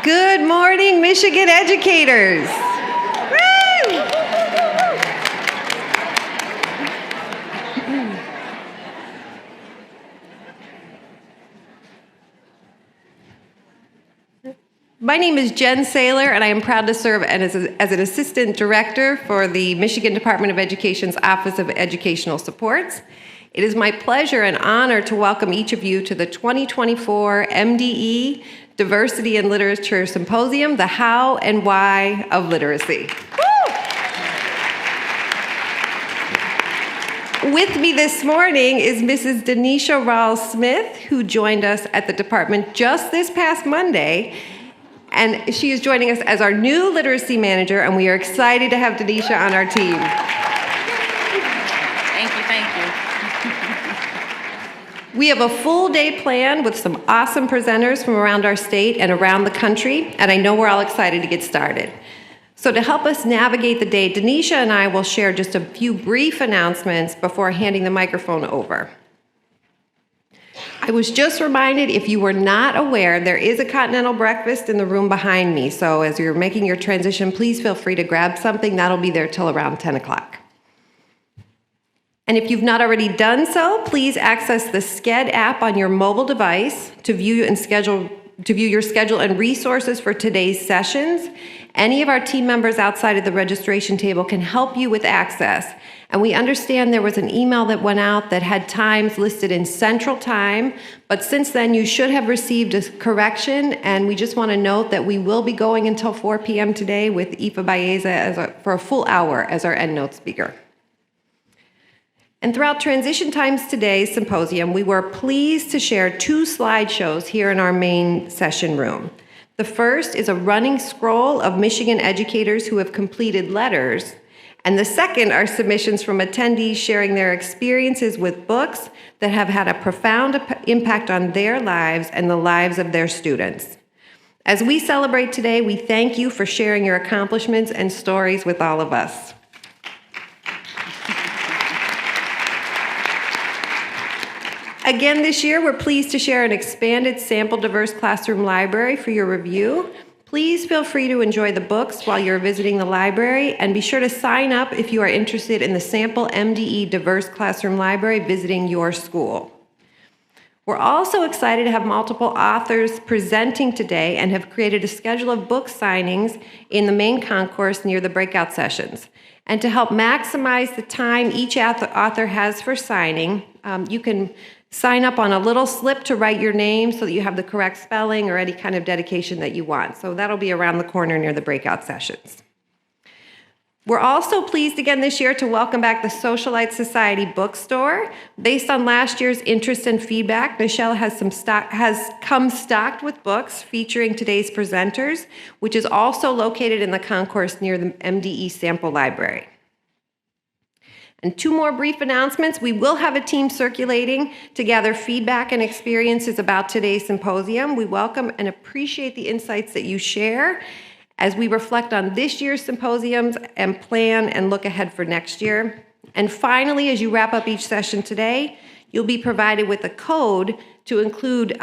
Good morning, Michigan educators. Woo! My name is Jen Saylor, and I am proud to serve as an Assistant Director for the Michigan Department of Education's Office of Educational Supports. It is my pleasure and honor to welcome each of you to the 2024 MDE Diversity and Literature Symposium, The How and Why of Literacy. With me this morning is Mrs. Denisha Rawls-Smith, who joined us at the department just this past Monday. And she is joining us as our new literacy manager, and we are excited to have Denisha on our team. Thank you. We have a full day planned with some awesome presenters from around our state and around the country, and I know we're all excited to get started. So to help us navigate the day, Denisha and I will share just a few brief announcements before handing the microphone over. I was just reminded, if you were not aware, there is a continental breakfast in the room behind me. So as you're making your transition, please feel free to grab something. That'll be there till around 10 o'clock. And if you've not already done so, please access the Sched app on your mobile device to view your schedule and resources for today's sessions. Any of our team members outside of the registration table can help you with access. And we understand there was an email that went out that had times listed in Central Time, but since then you should have received a correction, and we just want to note that we will be going until 4 p.m. today with Aoife Baeza for a full hour as our EndNote speaker. And throughout transition times today's symposium, we were pleased to share 2 slideshows here in our main session room. The first is a running scroll of Michigan educators who have completed letters, and the second are submissions from attendees sharing their experiences with books that have had a profound impact on their lives and the lives of their students. As we celebrate today, we thank you for sharing your accomplishments and stories with all of us. Again, this year, we're pleased to share an expanded sample diverse classroom library for your review. Please feel free to enjoy the books while you're visiting the library, and be sure to sign up if you are interested in the sample MDE diverse classroom library visiting your school. We're also excited to have multiple authors presenting today and have created a schedule of book signings in the main concourse near the breakout sessions. And to help maximize the time each author has for signing, you can sign up on a little slip to write your name so that you have the correct spelling or any kind of dedication that you want. So that'll be around the corner near the breakout sessions. We're also pleased again this year to welcome back the Socialite Society bookstore. Based on last year's interest and feedback, Michelle has come stocked with books featuring today's presenters, which is also located in the concourse near the MDE sample library. And 2 more brief announcements. We will have a team circulating to gather feedback and experiences about today's symposium. We welcome and appreciate the insights that you share as we reflect on this year's symposiums and plan and look ahead for next year. And finally, as you wrap up each session today, you'll be provided with a code to include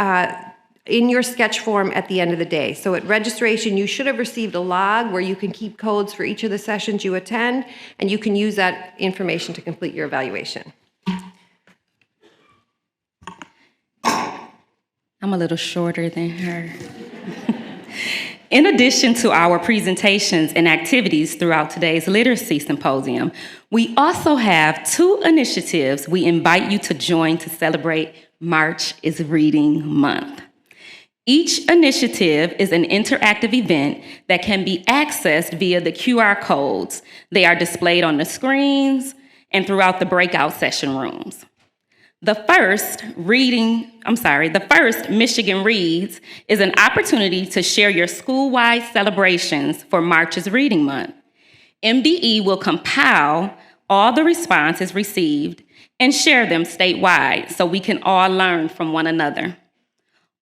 in your sketch form at the end of the day. So at registration, you should have received a log where you can keep codes for each of the sessions you attend, and you can use that information to complete your evaluation. I'm a little shorter than her. In addition to our presentations and activities throughout today's Literacy Symposium, we also have 2 initiatives we invite you to join to celebrate March is Reading Month. Each initiative is an interactive event that can be accessed via the QR codes. They are displayed on the screens and throughout the breakout session rooms. The first, Michigan Reads, is an opportunity to share your school-wide celebrations for March's Reading Month. MDE will compile all the responses received and share them statewide so we can all learn from one another.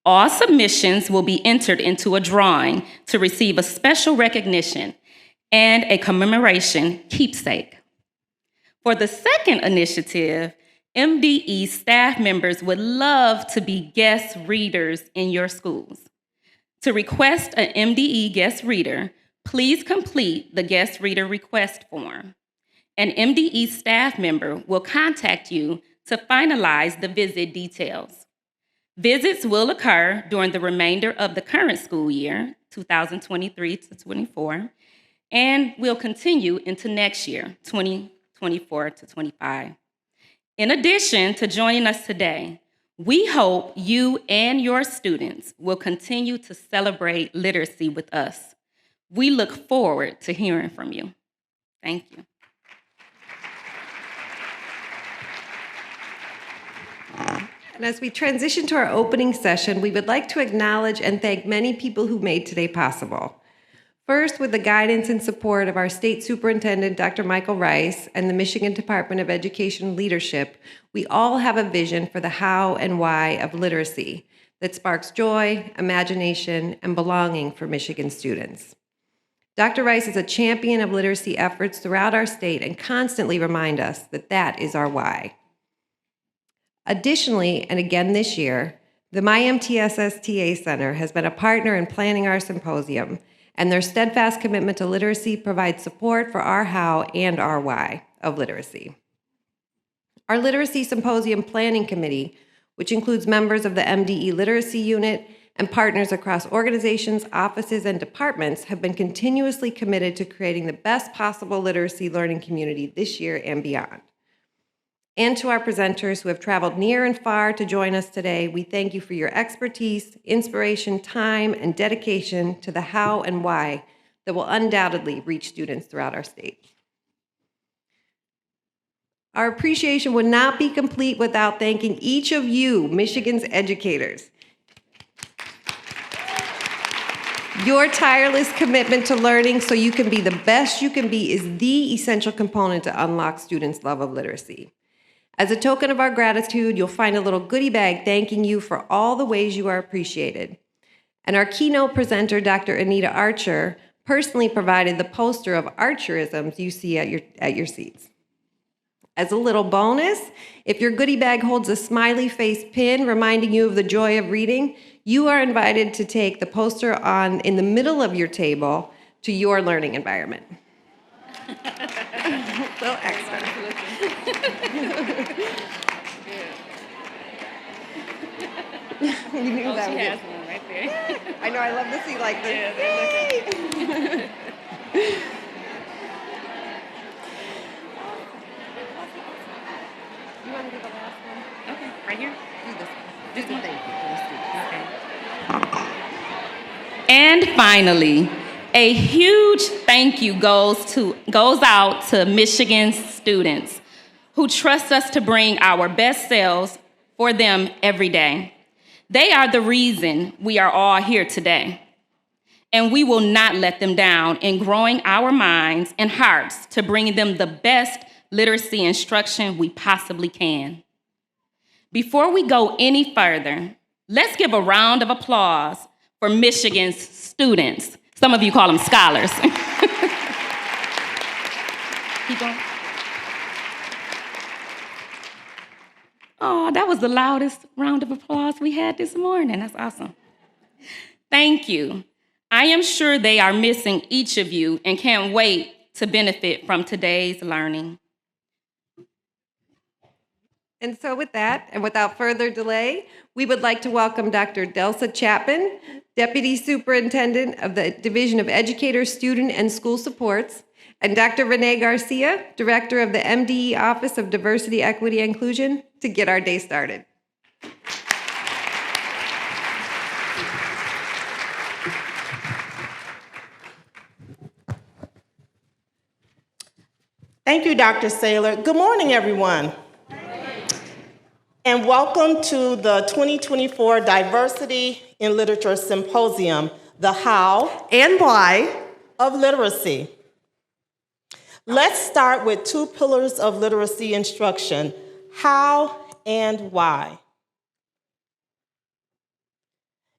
All submissions will be entered into a drawing to receive a special recognition and a commemoration keepsake. For the second initiative, MDE staff members would love to be guest readers in your schools. To request an MDE guest reader, please complete the guest reader request form. An MDE staff member will contact you to finalize the visit details. Visits will occur during the remainder of the current school year, 2023 to 24, and will continue into next year, 2024 to 25. In addition to joining us today, we hope you and your students will continue to celebrate literacy with us. We look forward to hearing from you. Thank you. And as we transition to our opening session, we would like to acknowledge and thank many people who made today possible. First, with the guidance and support of our State Superintendent, Dr. Michael Rice, and the Michigan Department of Education leadership, we all have a vision for the how and why of literacy that sparks joy, imagination, and belonging for Michigan students. Dr. Rice is a champion of literacy efforts throughout our state and constantly reminds us that that is our why. Additionally, and again this year, the MiMTSS TA Center has been a partner in planning our symposium, and their steadfast commitment to literacy provides support for our how and our why of literacy. Our Literacy Symposium Planning Committee, which includes members of the MDE Literacy Unit and partners across organizations, offices, and departments, have been continuously committed to creating the best possible literacy learning community this year and beyond. And to our presenters who have traveled near and far to join us today, we thank you for your expertise, inspiration, time, and dedication to the how and why that will undoubtedly reach students throughout our state. Our appreciation would not be complete without thanking each of you, Michigan's educators. Your tireless commitment to learning so you can be the best you can be is the essential component to unlock students' love of literacy. As a token of our gratitude, you'll find a little goodie bag thanking you for all the ways you are appreciated. And our keynote presenter, Dr. Anita Archer, personally provided the poster of Archerisms you see at your seats. As a little bonus, if your goodie bag holds a smiley face pin reminding you of the joy of reading, you are invited to take the poster in the middle of your table to your learning environment. So extra. You knew that She was has it. one right there. I know, I love to see like this. Yeah, they're looking. You want to do the last one? Okay, right here. Do this one. Do the thank you for the students. Okay. And finally, a huge thank you goes out to Michigan's students who trust us to bring our best selves for them every day. They are the reason we are all here today. And we will not let them down in growing our minds and hearts to bring them the best literacy instruction we possibly can. Before we go any further, let's give a round of applause for Michigan's students. Some of you call them scholars. Keep going. Oh, that was the loudest round of applause we had this morning. That's awesome. Thank you. I am sure they are missing each of you and can't wait to benefit from today's learning. And so with that, and without further delay, we would like to welcome Dr. Delsa Chapman, Deputy Superintendent of the Division of Educator, Student, and School Supports, and Dr. Renee Garcia, Director of the MDE Office of Diversity, Equity, and Inclusion, to get our day started. Thank you, Dr. Saylor. Good morning, everyone. And welcome to the 2024 Diversity in Literature Symposium, the How and Why of Literacy. Let's start with two pillars of literacy instruction, how and why.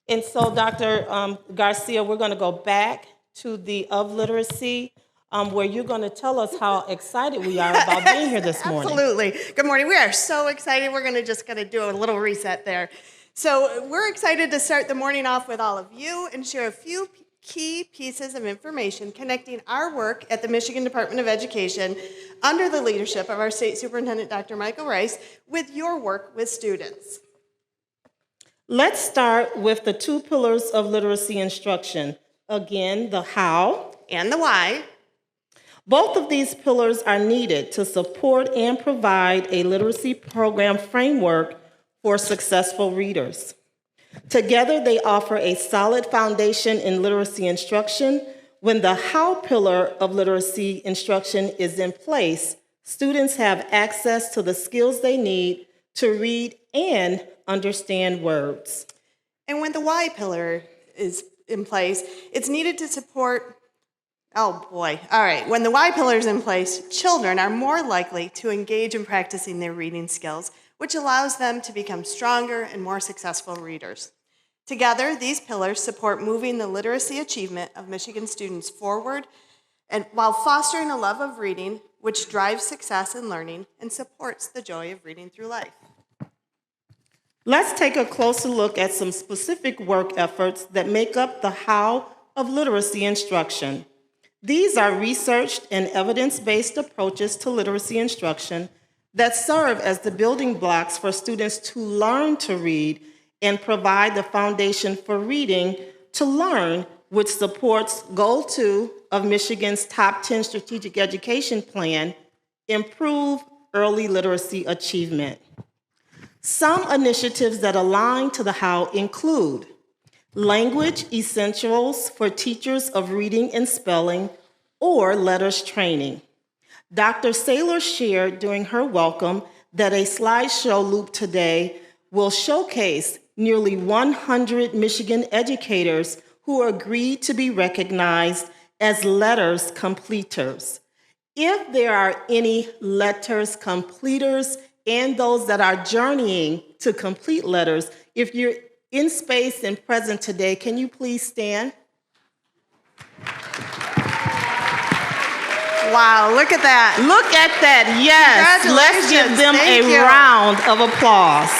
And so, Dr. Garcia, we're going to go back to the of literacy, where you're going to tell us how excited we are about being here this morning. Absolutely. Good morning. We are so excited. We're just going to do a little reset there. So we're excited to start the morning off with all of you and share a few key pieces of information connecting our work at the Michigan Department of Education under the leadership of our State Superintendent, Dr. Michael Rice, with your work with students. Let's start with the two pillars of literacy instruction. Again, the how And the why. Both of these pillars are needed to support and provide a literacy program framework for successful readers. Together, they offer a solid foundation in literacy instruction. When the how pillar of literacy instruction is in place, students have access to the skills they need to read and understand words. And when the why pillar is in place, it's needed to support, oh boy, all right. When the why pillar is in place, children are more likely to engage in practicing their reading skills, which allows them to become stronger and more successful readers. Together, these pillars support moving the literacy achievement of Michigan students forward, and while fostering a love of reading, which drives success in learning and supports the joy of reading through life. Let's take a closer look at some specific work efforts that make up the how of literacy instruction. These are researched and evidence-based approaches to literacy instruction that serve as the building blocks for students to learn to read and provide the foundation for reading to learn, which supports Goal 2 of Michigan's Top 10 Strategic Education Plan, improve early literacy achievement. Some initiatives that align to the how include language essentials for teachers of reading and spelling or letters training. Dr. Saylor shared during her welcome that a slideshow loop today will showcase nearly 100 Michigan educators who agreed to be recognized as letters completers. If there are any letters completers and those that are journeying to complete letters, if you're in space and present today, can you please stand? Wow, look at that. Look at that, yes. Let's give them a round of applause.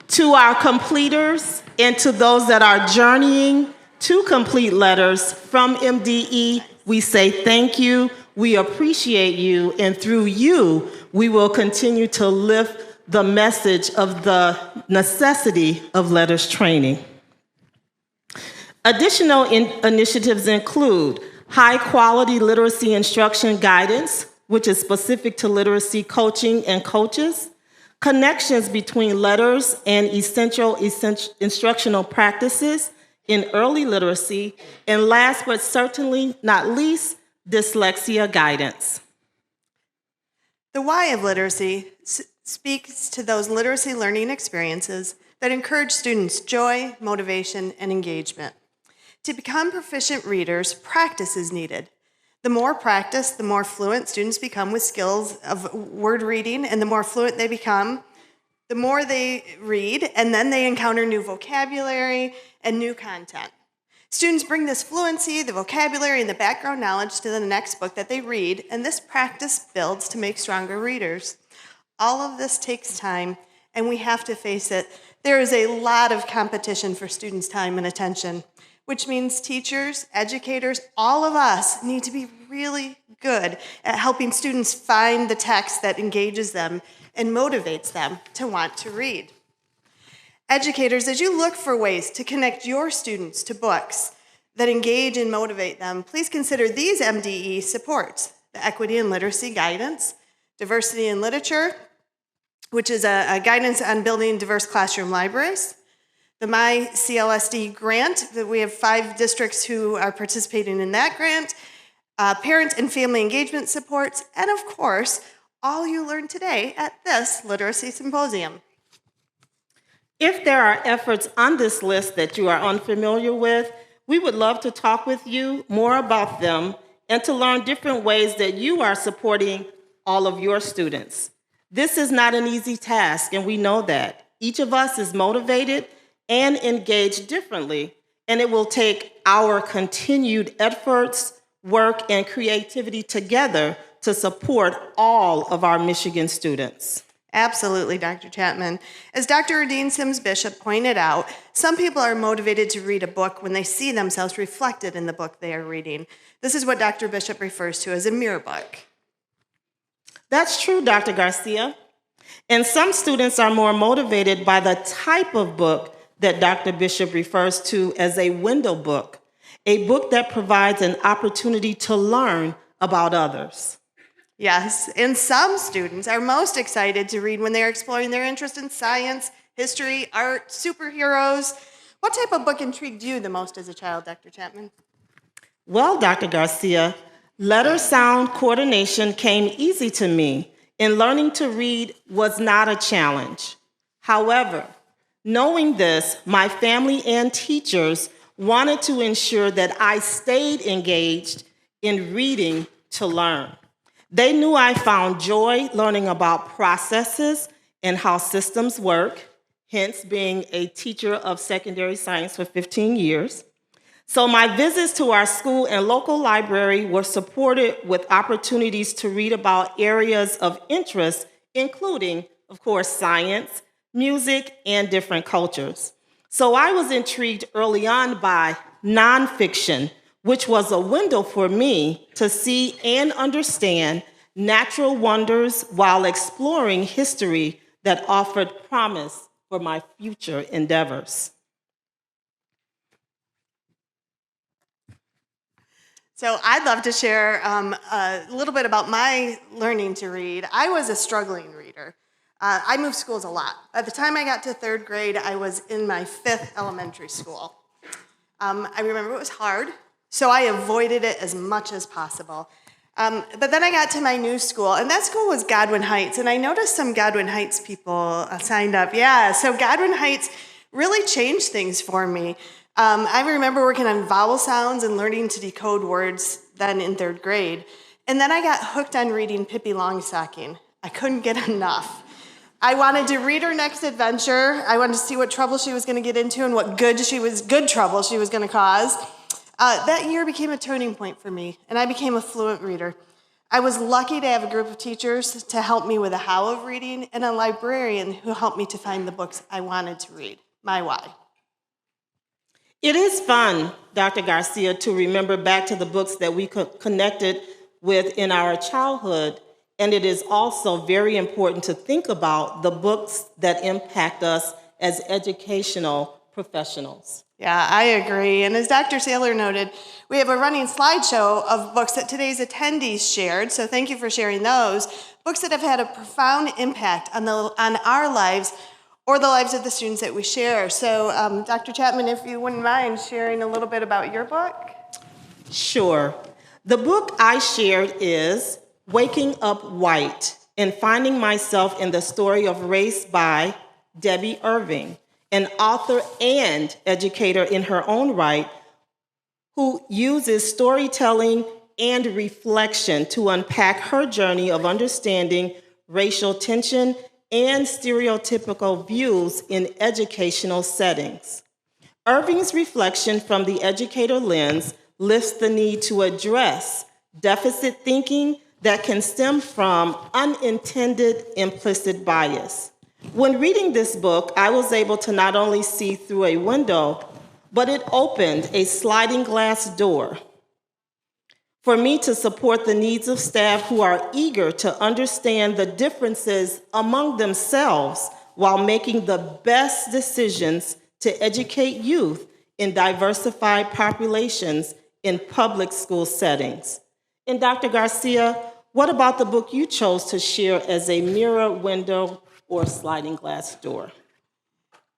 To our completers and to those that are journeying to complete letters from MDE, we say thank you, we appreciate you, and through you, we will continue to lift the message of the necessity of letters training. Additional initiatives include high-quality literacy instruction guidance, which is specific to literacy coaching and coaches, connections between letters and essential instructional practices in early literacy, and last but certainly not least, dyslexia guidance. The why of literacy speaks to those literacy learning experiences that encourage students' joy, motivation, and engagement. To become proficient readers, practice is needed. The more practice, the more fluent students become with skills of word reading, and the more fluent they become, the more they read, and then they encounter new vocabulary and new content. Students bring this fluency, the vocabulary, and the background knowledge to the next book that they read, and this practice builds to make stronger readers. All of this takes time, and we have to face it. There is a lot of competition for students' time and attention, which means teachers, educators, all of us need to be really good at helping students find the text that engages them and motivates them to want to read. Educators, as you look for ways to connect your students to books that engage and motivate them, please consider these MDE supports: the Equity and Literacy Guidance, Diversity in Literature, which is a guidance on building diverse classroom libraries, the MiCLSD grant, that we have 5 districts who are participating in that grant, parent and family engagement supports, and of course, all you learned today at this Literacy Symposium. If there are efforts on this list that you are unfamiliar with, we would love to talk with you more about them and to learn different ways that you are supporting all of your students. This is not an easy task, and we know that. Each of us is motivated and engaged differently, and it will take our continued efforts, work, and creativity together to support all of our Michigan students. Absolutely, Dr. Chapman. As Dr. Erdine Sims Bishop pointed out, some people are motivated to read a book when they see themselves reflected in the book they are reading. This is what Dr. Bishop refers to as a mirror book. That's true, Dr. Garcia. And some students are more motivated by the type of book that Dr. Bishop refers to as a window book, a book that provides an opportunity to learn about others. Yes, and some students are most excited to read when they are exploring their interest in science, history, art, superheroes. What type of book intrigued you the most as a child, Dr. Chapman? Well, Dr. Garcia, letter-sound coordination came easy to me, and learning to read was not a challenge. However, knowing this, my family and teachers wanted to ensure that I stayed engaged in reading to learn. They knew I found joy learning about processes and how systems work, hence being a teacher of secondary science for 15 years. So my visits to our school and local library were supported with opportunities to read about areas of interest, including, of course, science, music, and different cultures. So I was intrigued early on by nonfiction, which was a window for me to see and understand natural wonders while exploring history that offered promise for my future endeavors. So I'd love to share a little bit about my learning to read. I was a struggling reader. I moved schools a lot. By the time I got to third grade, I was in my 5th elementary school. I remember it was hard, so I avoided it as much as possible. But then I got to my new school, and that school was Godwin Heights, and I noticed some Godwin Heights people signed up. Yeah, so Godwin Heights really changed things for me. I remember working on vowel sounds and learning to decode words then in third grade. And then I got hooked on reading Pippi Longstocking. I couldn't get enough. I wanted to read her next adventure. I wanted to see what trouble she was going to get into and what good trouble she was going to cause. That year became a turning point for me, and I became a fluent reader. I was lucky to have a group of teachers to help me with the how of reading and a librarian who helped me to find the books I wanted to read, my why. It is fun, Dr. Garcia, to remember back to the books that we connected with in our childhood, and it is also very important to think about the books that impact us as educational professionals. Yeah, I agree. And as Dr. Saylor noted, we have a running slideshow of books that today's attendees shared, so thank you for sharing those. Books that have had a profound impact on our lives or the lives of the students that we share. So, Dr. Chapman, if you wouldn't mind sharing a little bit about your book? Sure. The book I shared is Waking Up White and Finding Myself in the Story of Race by Debbie Irving, an author and educator in her own right, who uses storytelling and reflection to unpack her journey of understanding racial tension and stereotypical views in educational settings. Irving's reflection from the educator lens lifts the need to address deficit thinking that can stem from unintended implicit bias. When reading this book, I was able to not only see through a window, but it opened a sliding glass door for me to support the needs of staff who are eager to understand the differences among themselves while making the best decisions to educate youth in diversified populations in public school settings. And Dr. Garcia, what about the book you chose to share as a mirror, window, or sliding glass door?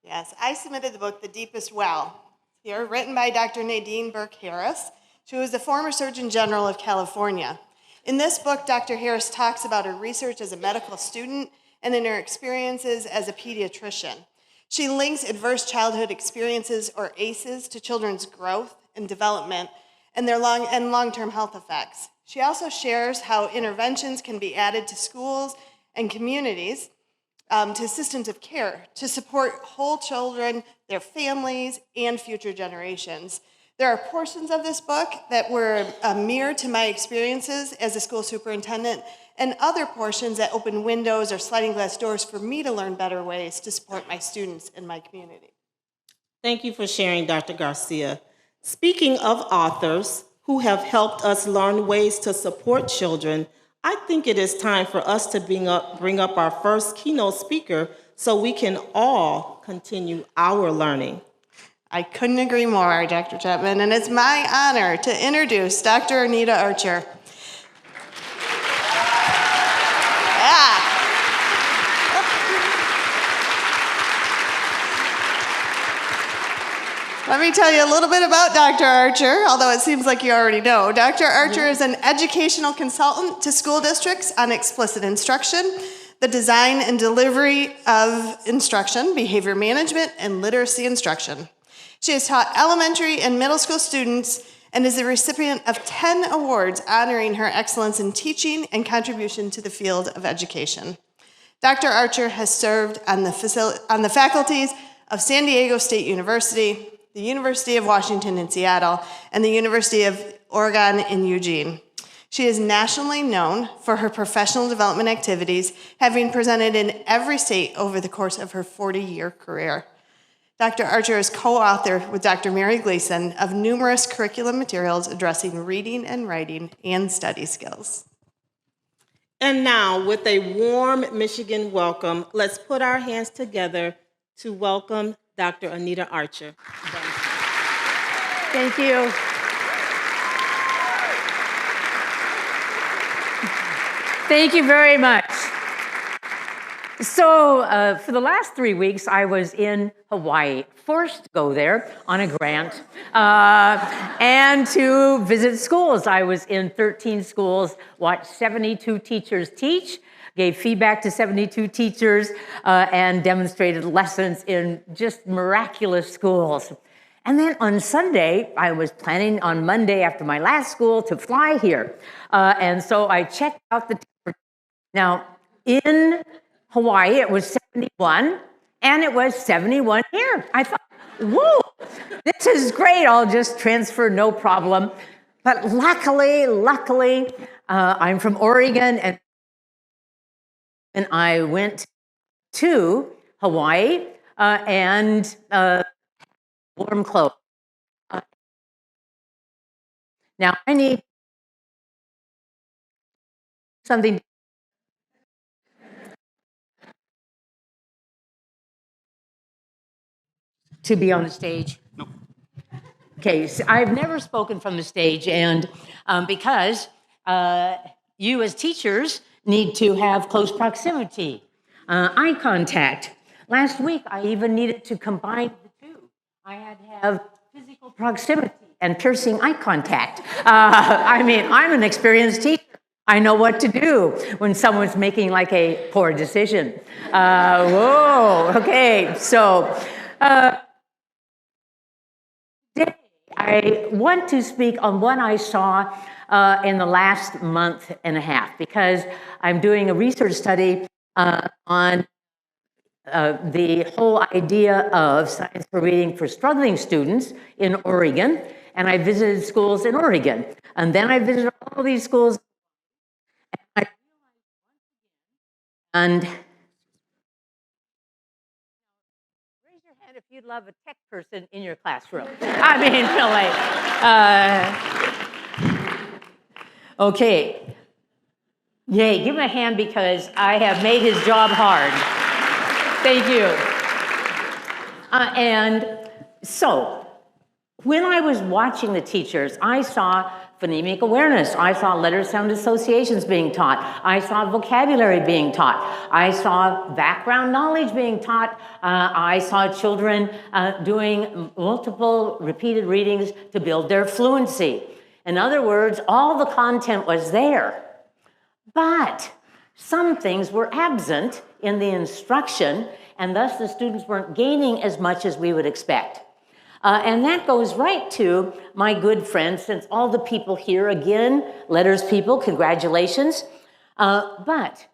Yes, I submitted the book, The Deepest Well, here, written by Dr. Nadine Burke Harris. She was the former Surgeon General of California. In this book, Dr. Harris talks about her research as a medical student and in her experiences as a pediatrician. She links adverse childhood experiences, or ACEs, to children's growth and development and their long-term health effects. She also shares how interventions can be added to schools and communities to systems of care to support whole children, their families, and future generations. There are portions of this book that were a mirror to my experiences as a school superintendent, and other portions that open windows or sliding glass doors for me to learn better ways to support my students and my community. Thank you for sharing, Dr. Garcia. Speaking of authors who have helped us learn ways to support children, I think it is time for us to bring up our first keynote speaker so we can all continue our learning. I couldn't agree more, Dr. Chapman, and it's my honor to introduce Dr. Anita Archer. Let me tell you a little bit about Dr. Archer, although it seems like you already know. Dr. Archer is an educational consultant to school districts on explicit instruction, the design and delivery of instruction, behavior management, and literacy instruction. She has taught elementary and middle school students and is the recipient of 10 awards honoring her excellence in teaching and contribution to the field of education. Dr. Archer has served on the faculties of San Diego State University, the University of Washington in Seattle, and the University of Oregon in Eugene. She is nationally known for her professional development activities, having presented in every state over the course of her 40-year career. Dr. Archer is co-author with Dr. Mary Gleason of numerous curriculum materials addressing reading and writing and study skills. And now, with a warm Michigan welcome, let's put our hands together to welcome Dr. Anita Archer. Thank you. Thank you very much. So for the last 3 weeks, I was in Hawaii, forced to go there on a grant and to visit schools. I was in 13 schools, watched 72 teachers teach, gave feedback to 72 teachers, and demonstrated lessons in just miraculous schools. And then on Sunday, I was planning on Monday after my last school to fly here. And so I checked out the temperature. Now, in Hawaii, it was 71, and it was 71 here. I thought, whoa, this is great. I'll just transfer, no problem. But luckily, I'm from Oregon, and I went to Hawaii and warm clothes. Now, I need something. To be on the stage? No. Okay, so I've never spoken from the stage, and because you as teachers need to have close proximity, eye contact. Last week, I even needed to combine the two. I had to have physical proximity and piercing eye contact. I mean, I'm an experienced teacher. I know what to do when someone's making like a poor decision. Whoa, okay, so today I want to speak on what I saw in the last month and a half, because I'm doing a research study on the whole idea of science for reading for struggling students in Oregon, and I visited schools in Oregon, and then I visited all these schools, and raise your hand if you'd love a tech person in your classroom. I mean, really. Okay. Yay, give him a hand because I have made his job hard. Thank you. And so, when I was watching the teachers, I saw phonemic awareness. I saw letter-sound associations being taught. I saw vocabulary being taught. I saw background knowledge being taught. I saw children doing multiple repeated readings to build their fluency. In other words, all the content was there. But some things were absent in the instruction, and thus the students weren't gaining as much as we would expect. And that goes right to my good friend, since all the people here, again, letters people, congratulations. But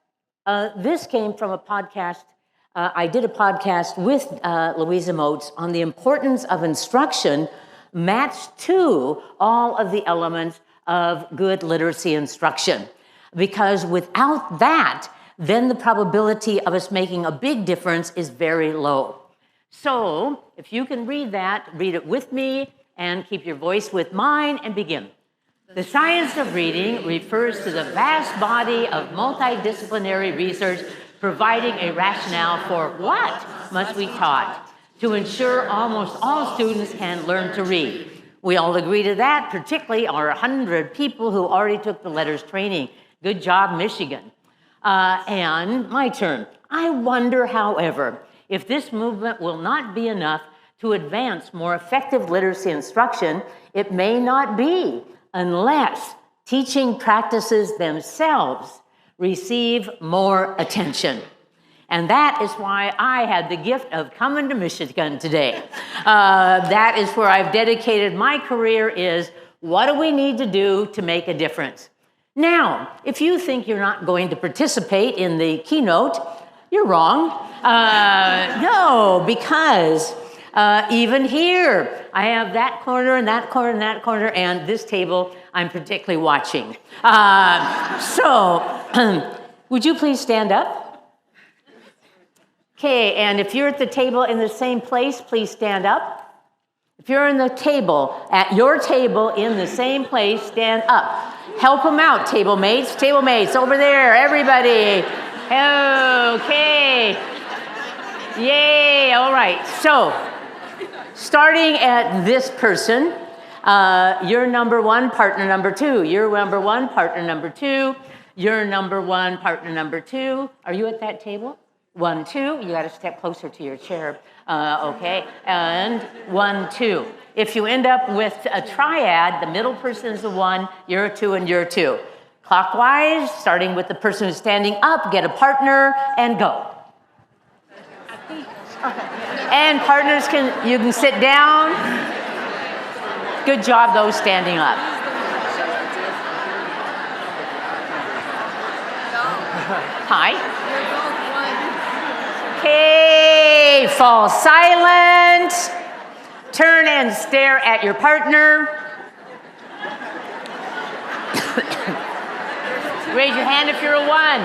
this came from a podcast. I did a podcast with Louisa Moats on the importance of instruction matched to all of the elements of good literacy instruction. Because without that, then the probability of us making a big difference is very low. So if you can read that, read it with me and keep your voice with mine and begin. The science of reading refers to the vast body of multidisciplinary research providing a rationale for what must be taught to ensure almost all students can learn to read. We all agree to that, particularly our 100 people who already took the letters training. Good job, Michigan. And my turn. I wonder, however, if this movement will not be enough to advance more effective literacy instruction. It may not be unless teaching practices themselves receive more attention. And that is why I had the gift of coming to Michigan today. That is where I've dedicated my career is, what do we need to do to make a difference? Now, if you think you're not going to participate in the keynote, you're wrong. No, because even here, I have that corner and that corner and that corner, and this table I'm particularly watching. Would you please stand up? Okay, and if you're at the table in the same place, please stand up. If you're in the table, at your table in the same place, stand up. Help them out, table mates, over there, everybody. Okay. Yay, all right. So, starting at this person, you're number one, partner number two. You're number one, partner number two. You're number one, partner number two. Are you at that table? 1, 2. You got to step closer to your chair. Okay. And 1, 2. If you end up with a triad, the middle person is a 1, you're a 2, and you're a 2. Clockwise, starting with the person who's standing up, get a partner, and go. And partners, you can sit down. Good job, those standing up. Hi. Okay, fall silent. Turn and stare at your partner. Raise your hand if you're a 1.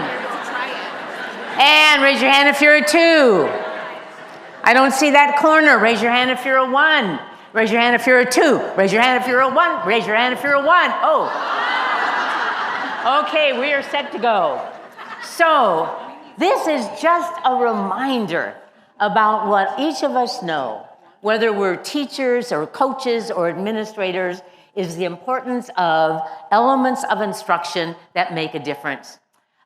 And raise your hand if you're a 2. I don't see that corner. Raise your hand if you're a 1. Raise your hand if you're a 2. Raise your hand if you're a 1. Raise your hand if you're a 1. Oh. Okay, we are set to go. So, this is just a reminder about what each of us know, whether we're teachers or coaches or administrators, is the importance of elements of instruction that make a difference.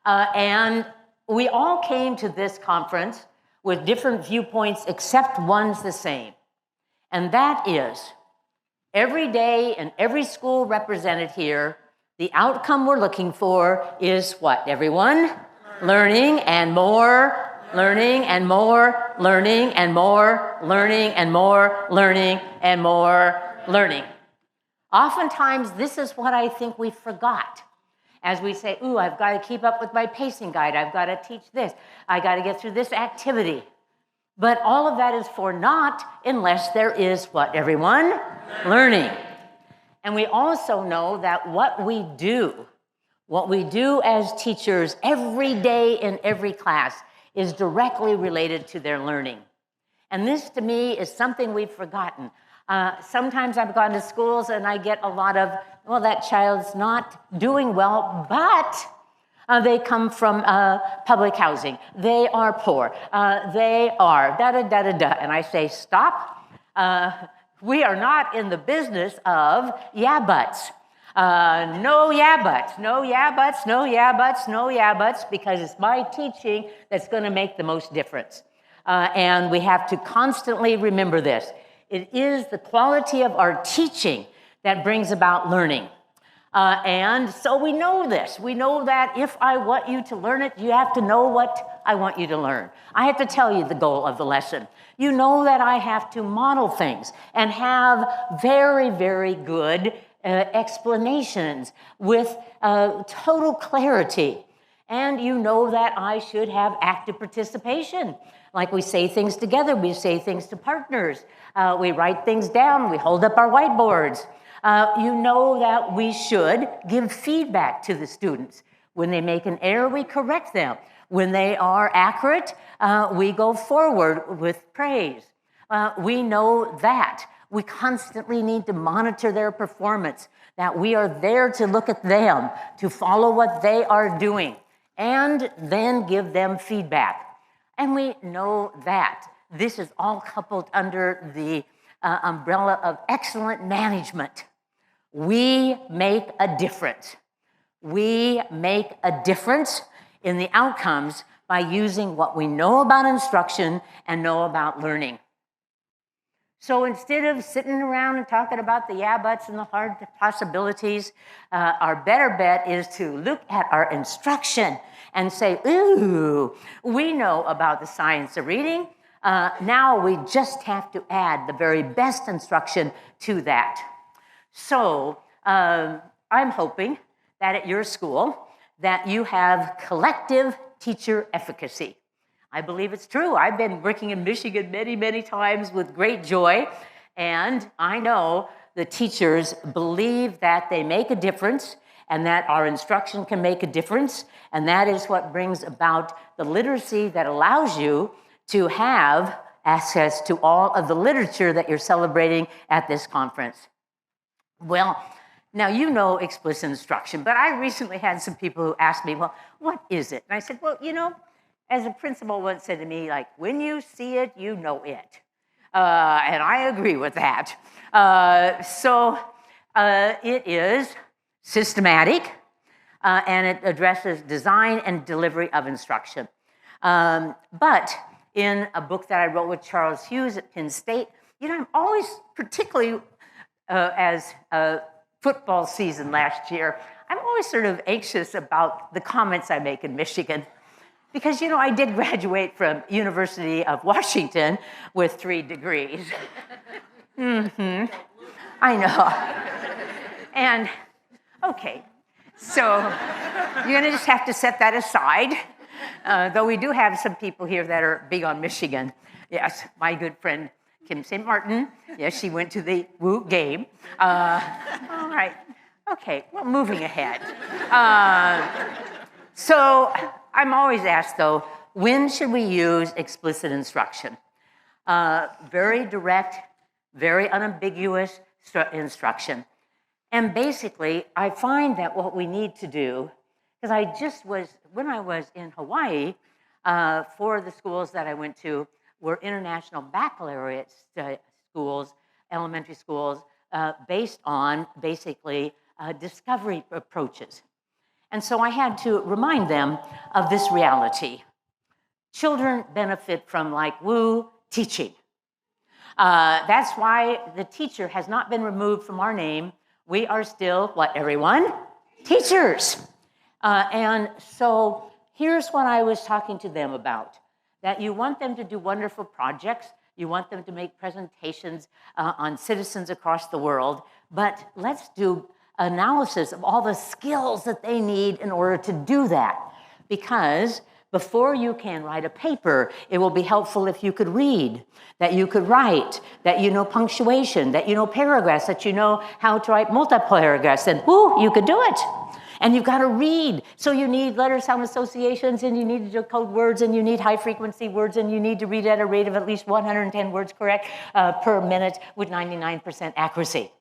And we all came to this conference with different viewpoints, except one's the same. And that is, every day in every school represented here, the outcome we're looking for is what, everyone? Learning and more, learning and more, learning and more, learning and more, learning and more, learning. Oftentimes, this is what I think we forgot. As we say, ooh, I've got to keep up with my pacing guide. I've got to teach this. I got to get through this activity. But all of that is for naught unless there is what, everyone? Learning. And we also know that what we do as teachers every day in every class is directly related to their learning. And this, to me, is something we've forgotten. Sometimes I've gone to schools and I get a lot of, well, that child's not doing well, but they come from public housing. They are poor. They are da-da-da-da-da. And I say, stop. We are not in the business of yeah buts. No yeah buts, no yeah buts, no yeah buts, no yeah buts, because it's my teaching that's going to make the most difference. And we have to constantly remember this. It is the quality of our teaching that brings about learning. And so we know this. We know that if I want you to learn it, you have to know what I want you to learn. I have to tell you the goal of the lesson. You know that I have to model things and have very, very good explanations with total clarity. And you know that I should have active participation. Like we say things together, we say things to partners, we write things down, we hold up our whiteboards. You know that we should give feedback to the students. When they make an error, we correct them. When they are accurate, we go forward with praise. We know that. We constantly need to monitor their performance, that we are there to look at them, to follow what they are doing, and then give them feedback. And we know that this is all coupled under the umbrella of excellent management. We make a difference. We make a difference in the outcomes by using what we know about instruction and know about learning. So instead of sitting around and talking about the yeah buts and the hard possibilities, our better bet is to look at our instruction and say, ooh, we know about the science of reading. Now we just have to add the very best instruction to that. So I'm hoping that at your school that you have collective teacher efficacy. I believe it's true. I've been working in Michigan many, many times with great joy, and I know the teachers believe that they make a difference and that our instruction can make a difference, and that is what brings about the literacy that allows you to have access to all of the literature that you're celebrating at this conference. Well, now you know explicit instruction, but I recently had some people who asked me, well, what is it? And I said, well, you know, as a principal once said to me, like, when you see it, you know it. And I agree with that. It is systematic, and it addresses design and delivery of instruction. But in a book that I wrote with Charles Hughes at Penn State, you know, I'm always, particularly as football season last year, I'm always sort of anxious about the comments I make in Michigan. Because, you know, I did graduate from University of Washington with 3 degrees. I know. And, okay, so you're going to just have to set that aside. Though we do have some people here that are big on Michigan. Yes, my good friend Kim St. Martin. Yes, she went to the Woo game. All right. Okay, well, moving ahead. So I'm always asked, though, when should we use explicit instruction? Very direct, very unambiguous instruction. And basically, I find that what we need to do, because when I was in Hawaii, 4 of the schools that I went to were international baccalaureate schools, elementary schools, based on basically discovery approaches. And so I had to remind them of this reality. Children benefit from, like Woo, teaching. That's why the teacher has not been removed from our name. We are still, what, everyone? Teachers. And so here's what I was talking to them about, that you want them to do wonderful projects, you want them to make presentations on citizens across the world, but let's do analysis of all the skills that they need in order to do that. Because before you can write a paper, it will be helpful if you could read, that you could write, that you know punctuation, that you know paragraphs, that you know how to write multi-paragraphs, and whoo, you could do it. And you've got to read. So you need letter-sound associations, and you need to decode words, and you need high-frequency words, and you need to read at a rate of at least 110 words correct per minute with 99% accuracy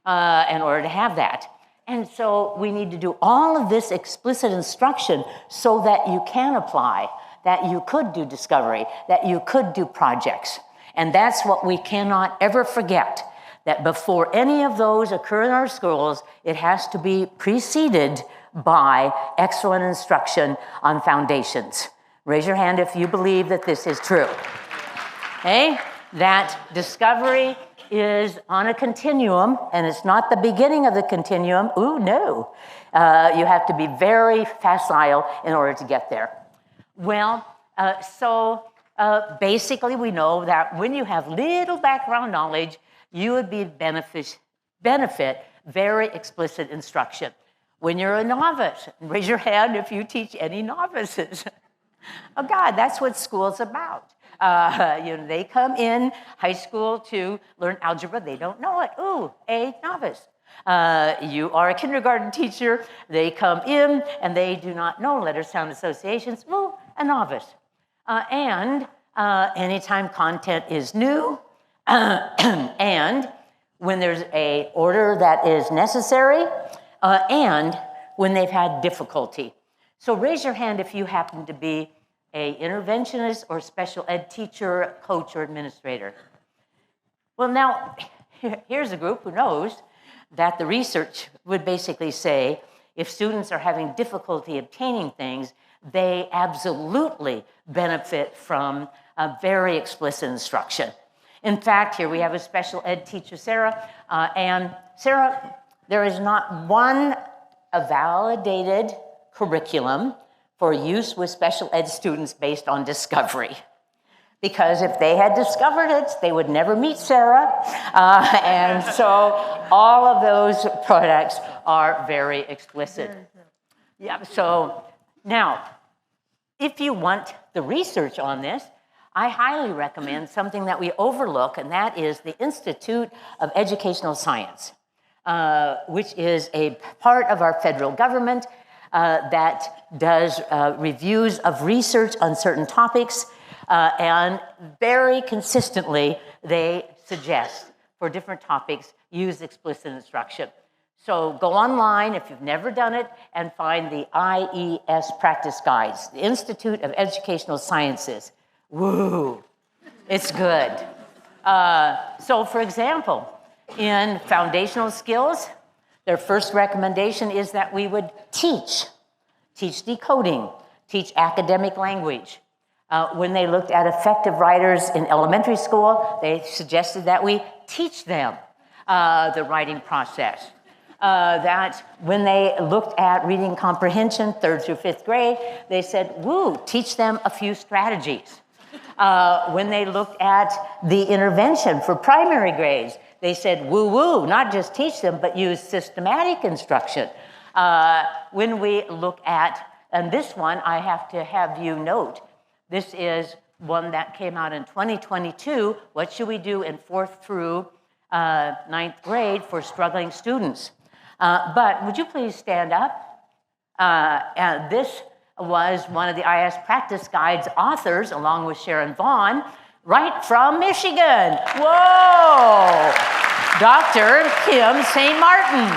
in order to have that. And so we need to do all of this explicit instruction so that you can apply, that you could do discovery, that you could do projects. And that's what we cannot ever forget, that before any of those occur in our schools, it has to be preceded by excellent instruction on foundations. Raise your hand if you believe that this is true. Okay? That discovery is on a continuum, and it's not the beginning of the continuum. Ooh, no. You have to be very facile in order to get there. Well, basically we know that when you have little background knowledge, you would be benefit very explicit instruction. When you're a novice, raise your hand if you teach any novices. Oh God, that's what school's about. They come in high school to learn algebra. They don't know it. Ooh, a novice. You are a kindergarten teacher. They come in and they do not know letter sound associations. Ooh, a novice. And anytime content is new, and when there's a order that is necessary, and when they've had difficulty. So raise your hand if you happen to be a interventionist or special ed teacher, coach, or administrator. Well, now, here's a group who knows that the research would basically say if students are having difficulty obtaining things, they absolutely benefit from a very explicit instruction. In fact, here we have a special ed teacher, Sarah, and Sarah, there is not one validated curriculum for use with special ed students based on discovery. Because if they had discovered it, they would never meet Sarah. And so all of those products are very explicit. Yeah, so now, if you want the research on this, I highly recommend something that we overlook, and that is the Institute of Educational Science, which is a part of our federal government that does reviews of research on certain topics, and very consistently they suggest for different topics use explicit instruction. So go online if you've never done it and find the IES practice guides, the Institute of Educational Sciences. Woo, it's good. So for example, in foundational skills, their first recommendation is that we would teach decoding, teach academic language. When they looked at effective writers in elementary school, they suggested that we teach them the writing process. That when they looked at reading comprehension, 3rd through 5th grade, they said, woo, teach them a few strategies. When they looked at the intervention for primary grades, they said, woo-woo, not just teach them, but use systematic instruction. When we look at, and this one I have to have you note, this is one that came out in 2022, what should we do in 4th through 9th grade for struggling students? But would you please stand up? And this was one of the IS Practice Guide's authors, along with Sharon Vaughn, right from Michigan. Whoa! Dr. Kim St. Martin.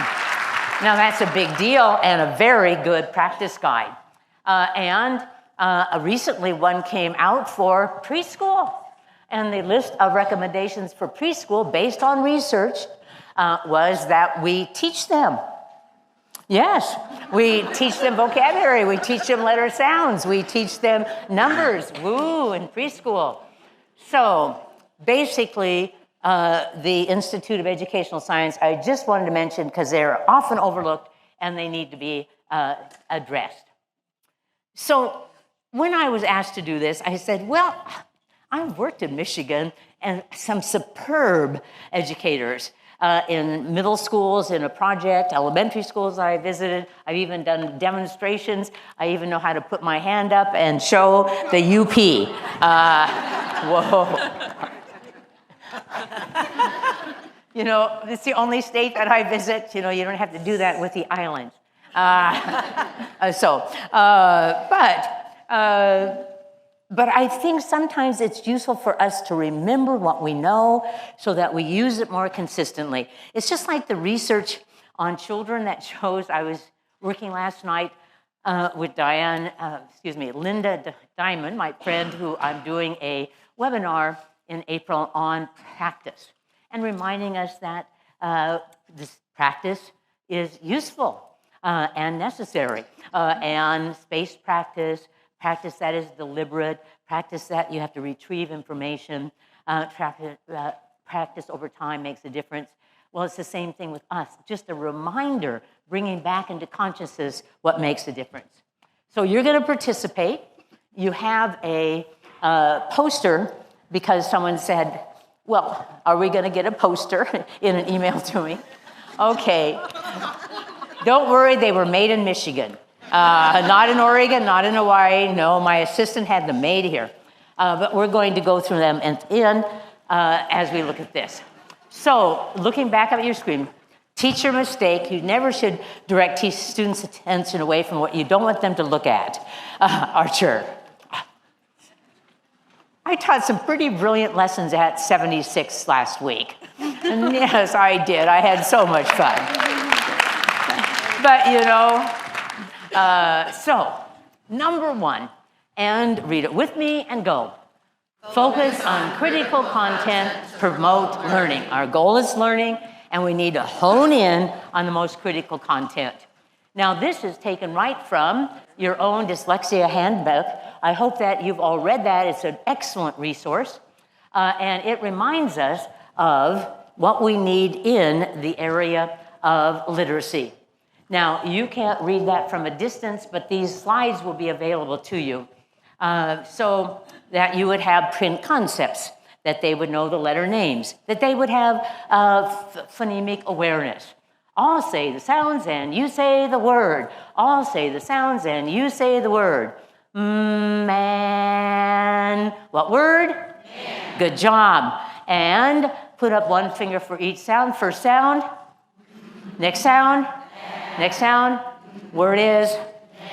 Now that's a big deal and a very good practice guide. Recently one came out for preschool. And the list of recommendations for preschool based on research was that we teach them. Yes, we teach them vocabulary, we teach them letter sounds, we teach them numbers, woo, in preschool. So basically, the Institute of Educational Science, I just wanted to mention because they're often overlooked and they need to be addressed. So when I was asked to do this, I said, well, I've worked in Michigan and some superb educators in middle schools in a project, elementary schools I visited. I've even done demonstrations. I even know how to put my hand up and show the UP. Whoa. It's the only state that I visit. You don't have to do that with the islands. But I think sometimes it's useful for us to remember what we know so that we use it more consistently. It's just like the research on children that shows. I was working last night with Linda Diamond, my friend, who I'm doing a webinar in April on practice, and reminding us that this practice is useful and necessary, and spaced practice that is deliberate, practice that you have to retrieve information, practice over time makes a difference. Well, it's the same thing with us, just a reminder, bringing back into consciousness what makes a difference. So you're gonna participate. You have a poster because someone said, well, are we gonna get a poster in an email to me? Okay, don't worry, they were made in Michigan. Not in Oregon, not in Hawaii. No, my assistant had them made here. but we're going to go through them at the end as we look at this. So, looking back up at your screen, teacher mistake. You never should direct students' attention away from what you don't want them to look at. Archer. I taught some pretty brilliant lessons at 76 last week. And yes, I did. I had so much fun. But, so, number one, and read it with me and go. Focus on critical content, promote learning. Our goal is learning, and we need to hone in on the most critical content. Now, this is taken right from your own dyslexia handbook. I hope that you've all read that. It's an excellent resource, and it reminds us of what we need in the area of literacy. Now, you can't read that from a distance, but these slides will be available to you so that you would have print concepts, that they would know the letter names, that they would have phonemic awareness. I'll say the sounds and you say the word. I'll say the sounds and you say the word. Man. What word? Man. Good job. And put up one finger for each sound. First sound. Next sound. Next sound. Word is?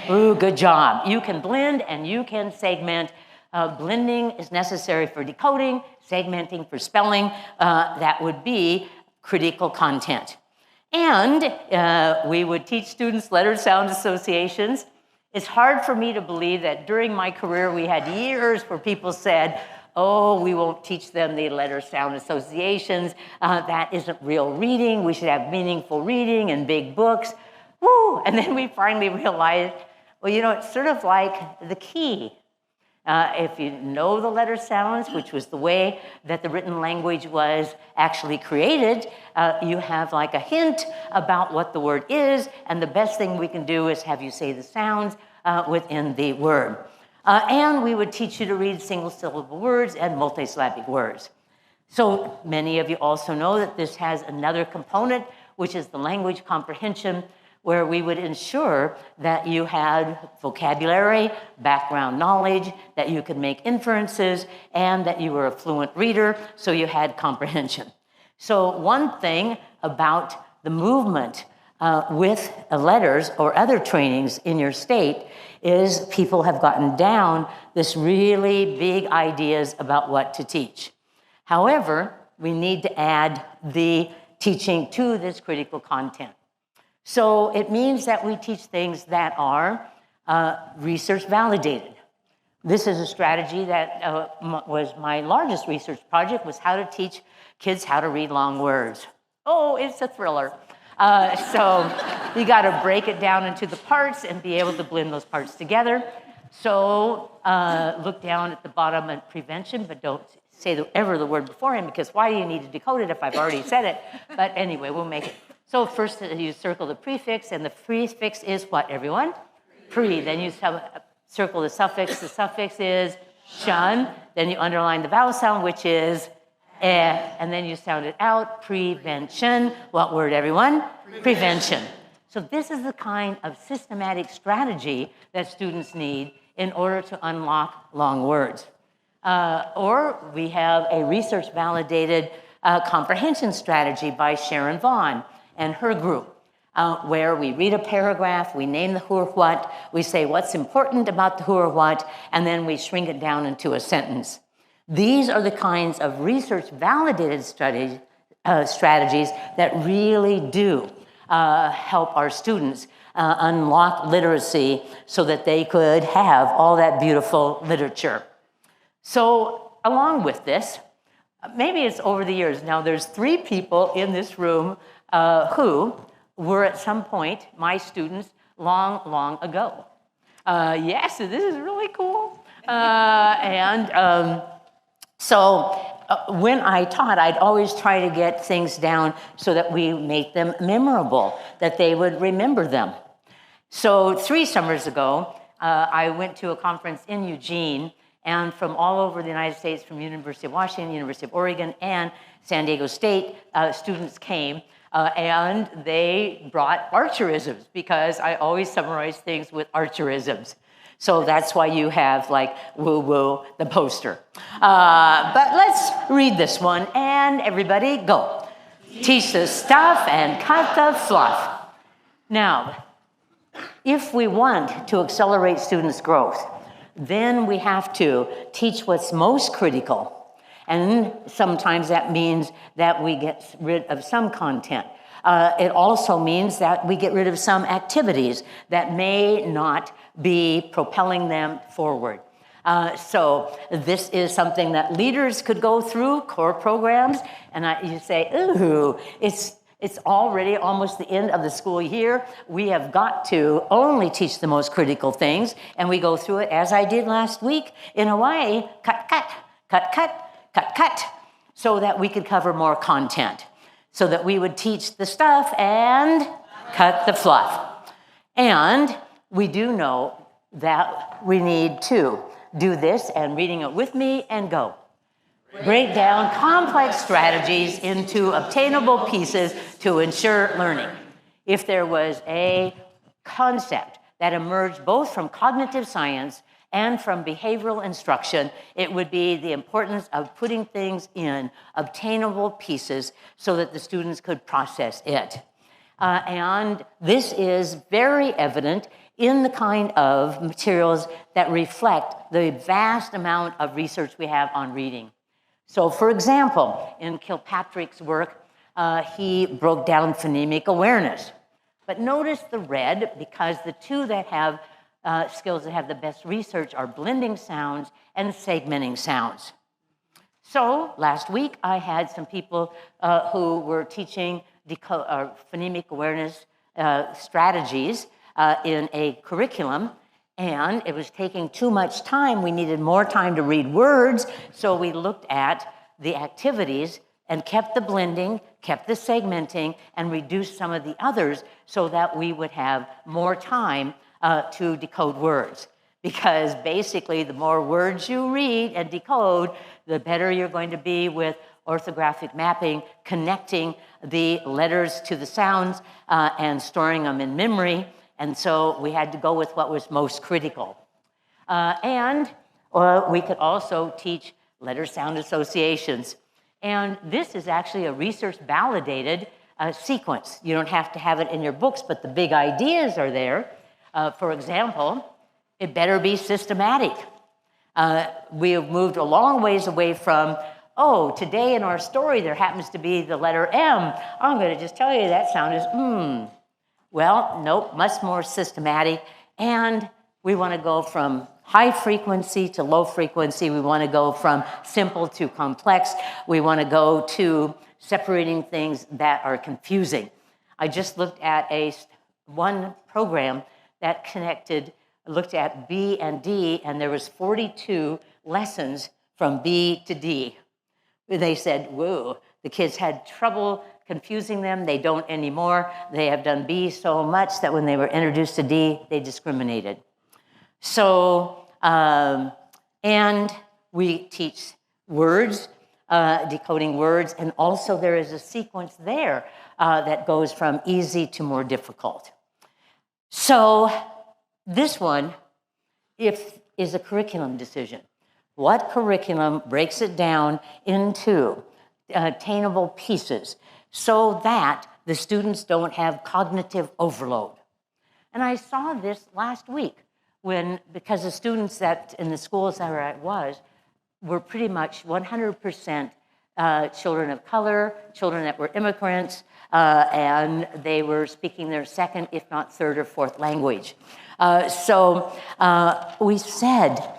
Ooh, good job. You can blend and you can segment. Blending is necessary for decoding, segmenting for spelling. That would be critical content. And we would teach students letter-sound associations. It's hard for me to believe that during my career we had years where people said, oh, we won't teach them the letter-sound associations. That isn't real reading. We should have meaningful reading and big books. Woo! And then we finally realized, well, it's sort of like the key. If you know the letter sounds, which was the way that the written language was actually created, you have like a hint about what the word is, and the best thing we can do is have you say the sounds within the word. And we would teach you to read single-syllable words and multisyllabic words. So many of you also know that this has another component, which is the language comprehension, where we would ensure that you had vocabulary, background knowledge, that you could make inferences, and that you were a fluent reader, so you had comprehension. So one thing about the movement with letters or other trainings in your state is people have gotten down this really big ideas about what to teach. However, we need to add the teaching to this critical content. So it means that we teach things that are research validated. This is a strategy that was my largest research project, was how to teach kids how to read long words. Oh, it's a thriller. So you got to break it down into the parts and be able to blend those parts together. So look down at the bottom at prevention, but don't say ever the word beforehand, because why do you need to decode it if I've already said it? But anyway, we'll make it. So first you circle the prefix, and the prefix is what, everyone? Pre. Then you circle the suffix. The suffix is shun. Then you underline the vowel sound, which is eh, and then you sound it out. Prevention. What word, everyone? Prevention. So this is the kind of systematic strategy that students need in order to unlock long words. Or we have a research-validated comprehension strategy by Sharon Vaughn and her group, where we read a paragraph, we name the who or what, we say what's important about the who or what, and then we shrink it down into a sentence. These are the kinds of research-validated strategies that really do help our students unlock literacy so that they could have all that beautiful literature. So along with this, maybe it's over the years. Now there's 3 people in this room who were at some point my students long, long ago. Yes, this is really cool. So when I taught, I'd always try to get things down so that we make them memorable, that they would remember them. So 3 summers ago, I went to a conference in Eugene, and from all over the United States, from University of Washington, University of Oregon, and San Diego State, students came, and they brought archerisms, because I always summarize things with archerisms. So that's why you have like woo woo, the poster. But let's read this one and everybody go. Teach the stuff and cut the fluff. Now, if we want to accelerate students' growth, then we have to teach what's most critical. And sometimes that means that we get rid of some content. It also means that we get rid of some activities that may not be propelling them forward. So this is something that leaders could go through, core programs, and you say, ooh, it's already almost the end of the school year. We have got to only teach the most critical things, and we go through it as I did last week in Hawaii, cut, so that we could cover more content, so that we would teach the stuff and cut the fluff. And we do know that we need to do this, and reading it with me and go. Break down complex strategies into obtainable pieces to ensure learning. If there was a concept that emerged both from cognitive science and from behavioral instruction, it would be the importance of putting things in obtainable pieces so that the students could process it. And this is very evident in the kind of materials that reflect the vast amount of research we have on reading. So, for example, in Kilpatrick's work, he broke down phonemic awareness. But notice the red, because the two that have skills that have the best research are blending sounds and segmenting sounds. So, last week, I had some people who were teaching phonemic awareness strategies in a curriculum, and it was taking too much time. We needed more time to read words, so we looked at the activities and kept the blending, kept the segmenting, and reduced some of the others so that we would have more time to decode words. Because basically, the more words you read and decode, the better you're going to be with orthographic mapping, connecting the letters to the sounds and storing them in memory. And so we had to go with what was most critical. And we could also teach letter-sound associations. And this is actually a research-validated sequence. You don't have to have it in your books, but the big ideas are there. For example, it better be systematic. We have moved a long ways away from, oh, today in our story there happens to be the letter M. I'm going to just tell you that sound is Well, nope, much more systematic. And we want to go from high frequency to low frequency. We want to go from simple to complex. We want to go to separating things that are confusing. I just looked at one program that looked at B and D, and there was 42 lessons from B to D. They said, whoa, the kids had trouble confusing them. They don't anymore. They have done B so much that when they were introduced to D, they discriminated. So, and we teach words, decoding words, and also there is a sequence there that goes from easy to more difficult. So this one is a curriculum decision. What curriculum breaks it down into attainable pieces so that the students don't have cognitive overload? And I saw this last week because the students that in the schools that I was were pretty much 100% children of color, children that were immigrants, and they were speaking their second, if not third or fourth language. So we said,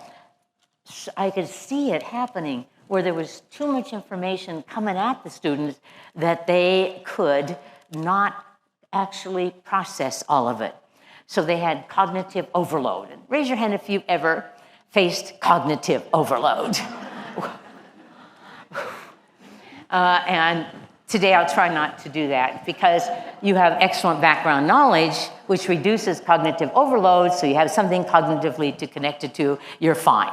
I could see it happening where there was too much information coming at the students that they could not actually process all of it. So they had cognitive overload. And raise your hand if you've ever faced cognitive overload. And today I'll try not to do that because you have excellent background knowledge, which reduces cognitive overload, so you have something cognitively to connect it to, you're fine.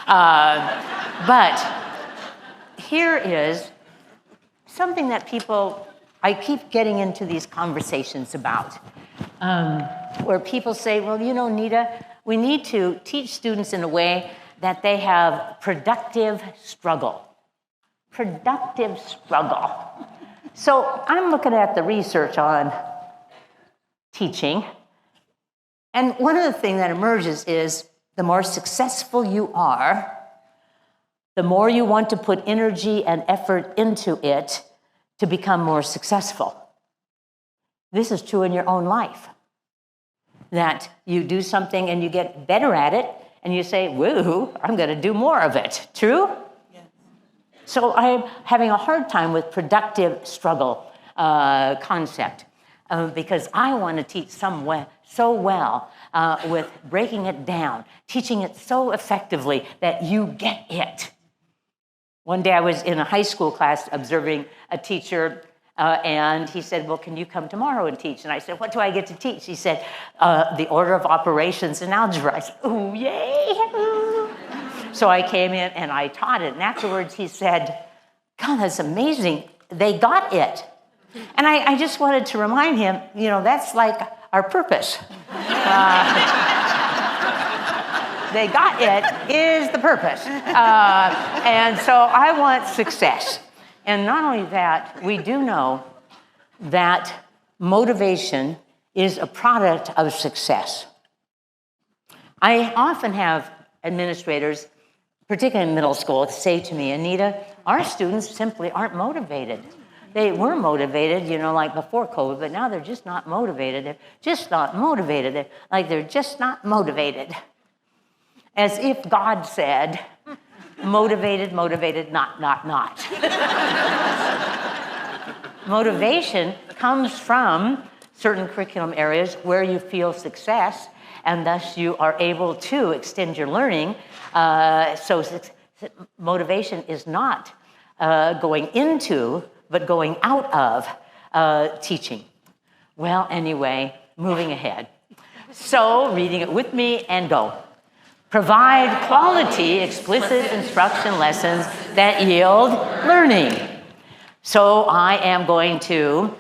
But here is something that I keep getting into these conversations about, where people say, well, you know, Nita, we need to teach students in a way that they have productive struggle. Productive struggle. So I'm looking at the research on teaching, and one of the things that emerges is the more successful you are, the more you want to put energy and effort into it to become more successful. This is true in your own life. That you do something and you get better at it, and you say, woo, I'm going to do more of it. True? Yes. So I'm having a hard time with productive struggle concept because I want to teach so well with breaking it down, teaching it so effectively that you get it. One day I was in a high school class observing a teacher, and he said, well, can you come tomorrow and teach? And I said, what do I get to teach? He said, the order of operations in algebra. I said, oh, yay. So I came in and I taught it. And afterwards he said, God, that's amazing. They got it. And I just wanted to remind him, that's like our purpose. They got it is the purpose. And so I want success. And not only that, we do know that motivation is a product of success. I often have administrators, particularly in middle school, say to me, Anita, our students simply aren't motivated. They were motivated, like before COVID, but now they're just not motivated. They're just not motivated. They're just not motivated. As if God said, motivated, not. Motivation comes from certain curriculum areas where you feel success, and thus you are able to extend your learning. So motivation is not going into, but going out of teaching. Well, anyway, moving ahead. So reading it with me and go. Provide quality, explicit instruction lessons that yield learning. So I am going to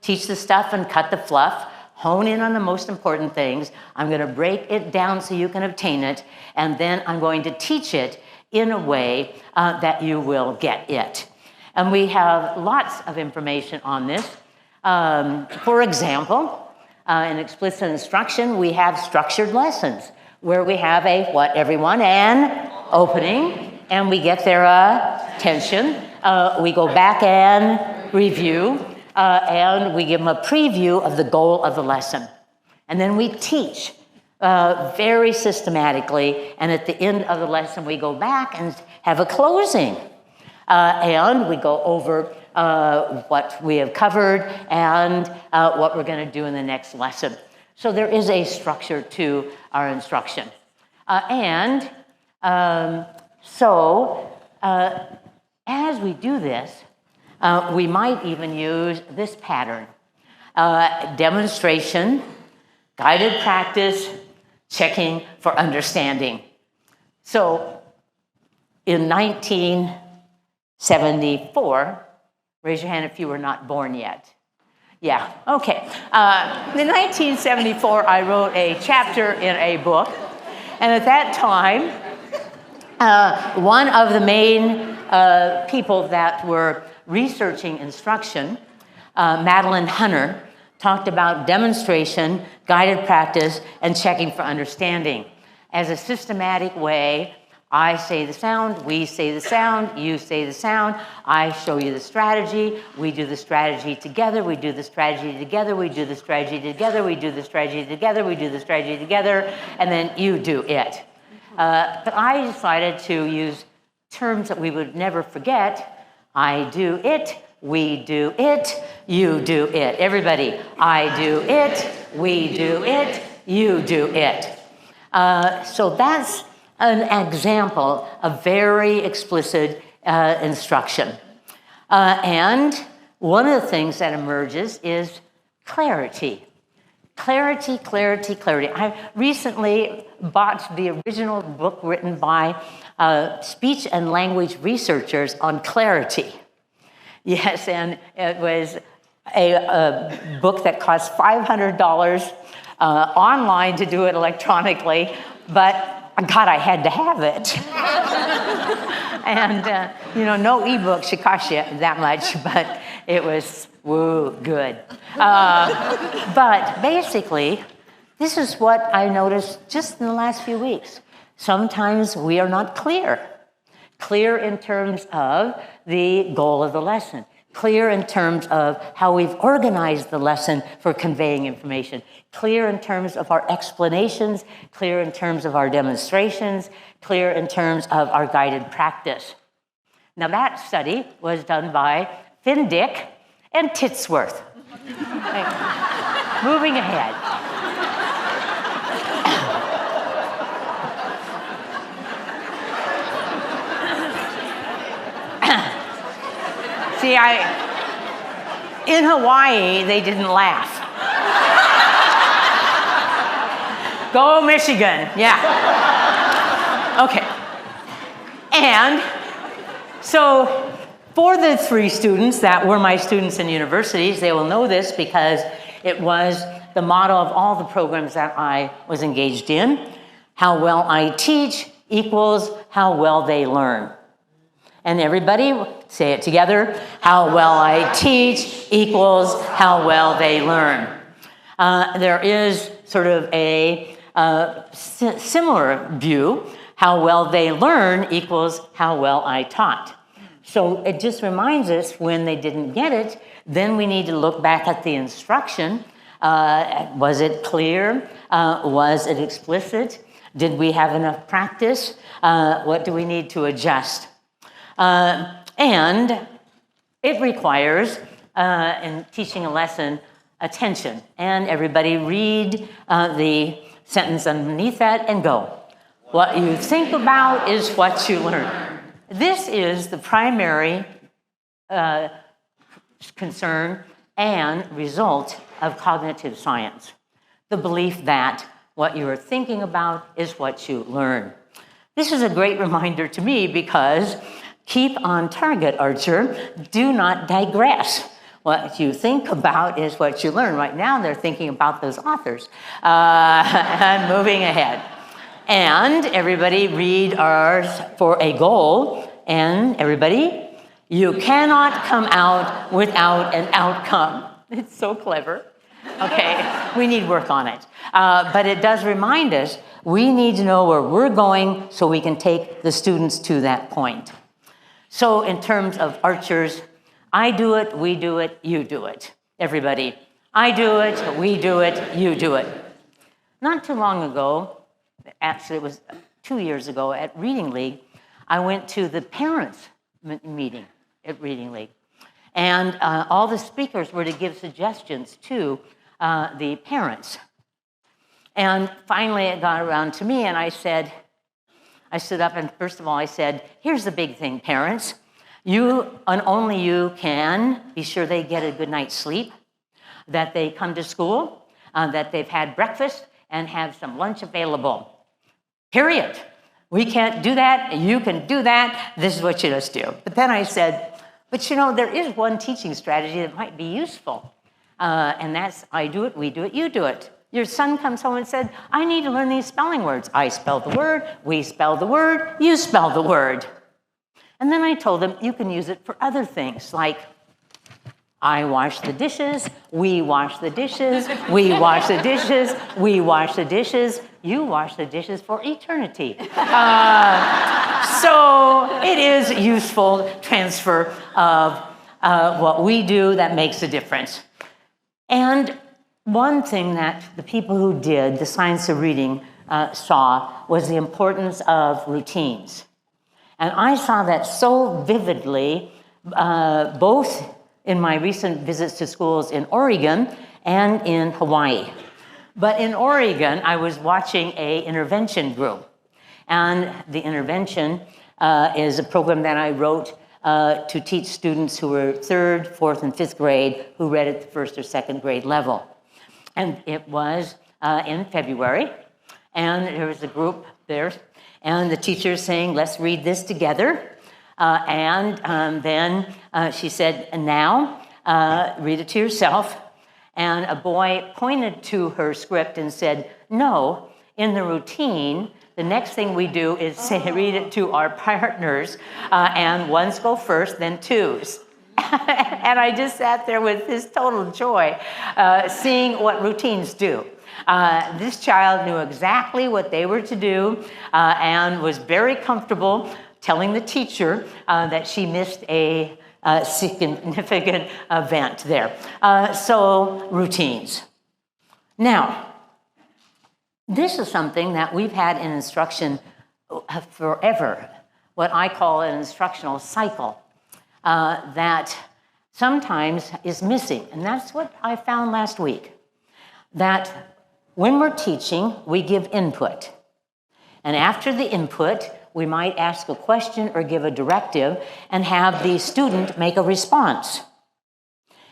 teach the stuff and cut the fluff, hone in on the most important things. I'm going to break it down so you can obtain it, and then I'm going to teach it in a way that you will get it. And we have lots of information on this. For example, in explicit instruction, we have structured lessons, where we have an opening, and we get their attention. We go back and review, and we give them a preview of the goal of the lesson. And then we teach very systematically, and at the end of the lesson, we go back and have a closing. And we go over what we have covered and what we're going to do in the next lesson. So there is a structure to our instruction. So as we do this, we might even use this pattern. Demonstration, guided practice, checking for understanding. So in 1974, raise your hand if you were not born yet. Yeah, okay. In 1974, I wrote a chapter in a book, and at that time, one of the main people that were researching instruction, Madeline Hunter, talked about demonstration, guided practice, and checking for understanding as a systematic way. I say the sound, we say the sound, you say the sound, I show you the strategy, we do the strategy together, we do the strategy together, we do the strategy together, we do the strategy together, we do the strategy together, and then you do it. But I decided to use terms that we would never forget. I do it, we do it, you do it. Everybody, I do it, we do it, you do it. So that's an example of very explicit instruction. And one of the things that emerges is clarity. Clarity. I recently bought the original book written by speech and language researchers on clarity. Yes, and it was a book that costs $500 online to do it electronically, but God, I had to have it. And, no ebook should cost you that much, but it was, good. But basically, this is what I noticed just in the last few weeks. Sometimes we are not clear. Clear in terms of the goal of the lesson. Clear in terms of how we've organized the lesson for conveying information. Clear in terms of our explanations. Clear in terms of our demonstrations. Clear in terms of our guided practice. Now that study was done by Findick and Titsworth. Moving ahead. See, in Hawaii, they didn't laugh. Go Michigan, yeah. Okay. And so for the 3 students that were my students in universities, they will know this because it was the motto of all the programs that I was engaged in. How well I teach equals how well they learn. And everybody, say it together. How well I teach equals how well they learn. There is sort of a similar view. How well they learn equals how well I taught. So it just reminds us when they didn't get it, then we need to look back at the instruction. Was it clear? Was it explicit? Did we have enough practice? What do we need to adjust? And it requires, in teaching a lesson, attention. And everybody read the sentence underneath that and go. What you think about is what you learn. This is the primary concern and result of cognitive science. The belief that what you are thinking about is what you learn. This is a great reminder to me because keep on target, Archer. Do not digress. What you think about is what you learn. Right now, they're thinking about those authors. And moving ahead. And everybody read ours for a goal. And everybody, you cannot come out without an outcome. It's so clever. Okay, we need work on it. But it does remind us we need to know where we're going so we can take the students to that point. So in terms of Archers, I do it, we do it, you do it. Everybody, I do it, we do it, you do it. Not too long ago, actually it was 2 years ago at Reading League, I went to the parents' meeting at Reading League. And all the speakers were to give suggestions to the parents. And finally it got around to me and I stood up and first of all I said, here's the big thing, parents. You and only you can be sure they get a good night's sleep, that they come to school, that they've had breakfast and have some lunch available. Period. We can't do that, you can do that, this is what you just do. But then I said, but there is one teaching strategy that might be useful. And that's I do it, we do it, you do it. Your son comes home and said, I need to learn these spelling words. I spell the word, we spell the word, you spell the word. And then I told him you can use it for other things like I wash the dishes, we wash the dishes, we wash the dishes, we wash the dishes, you wash the dishes for eternity. So it is useful transfer of what we do that makes a difference. And one thing that the people who did the science of reading saw was the importance of routines. And I saw that so vividly, both in my recent visits to schools in Oregon and in Hawaii. But in Oregon, I was watching an intervention group. And the intervention is a program that I wrote to teach students who were 3rd, 4th, and 5th grade who read at the 1st or 2nd grade level. And it was in February, and there was a group there, and the teacher saying, let's read this together. Then she said, and now read it to yourself. And a boy pointed to her script and said, no, in the routine, the next thing we do is say, read it to our partners, and ones go first, then twos. And I just sat there with this total joy, seeing what routines do. This child knew exactly what they were to do and was very comfortable telling the teacher that she missed a significant event there. So routines. Now, this is something that we've had in instruction forever, what I call an instructional cycle that sometimes is missing. And that's what I found last week, that when we're teaching, we give input. And after the input, we might ask a question or give a directive and have the student make a response.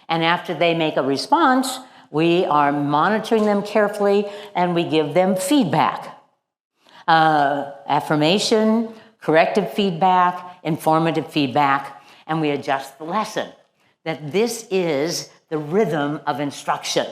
And after they make a response, we are monitoring them carefully and we give them feedback. Affirmation, corrective feedback, informative feedback, and we adjust the lesson. That this is the rhythm of instruction.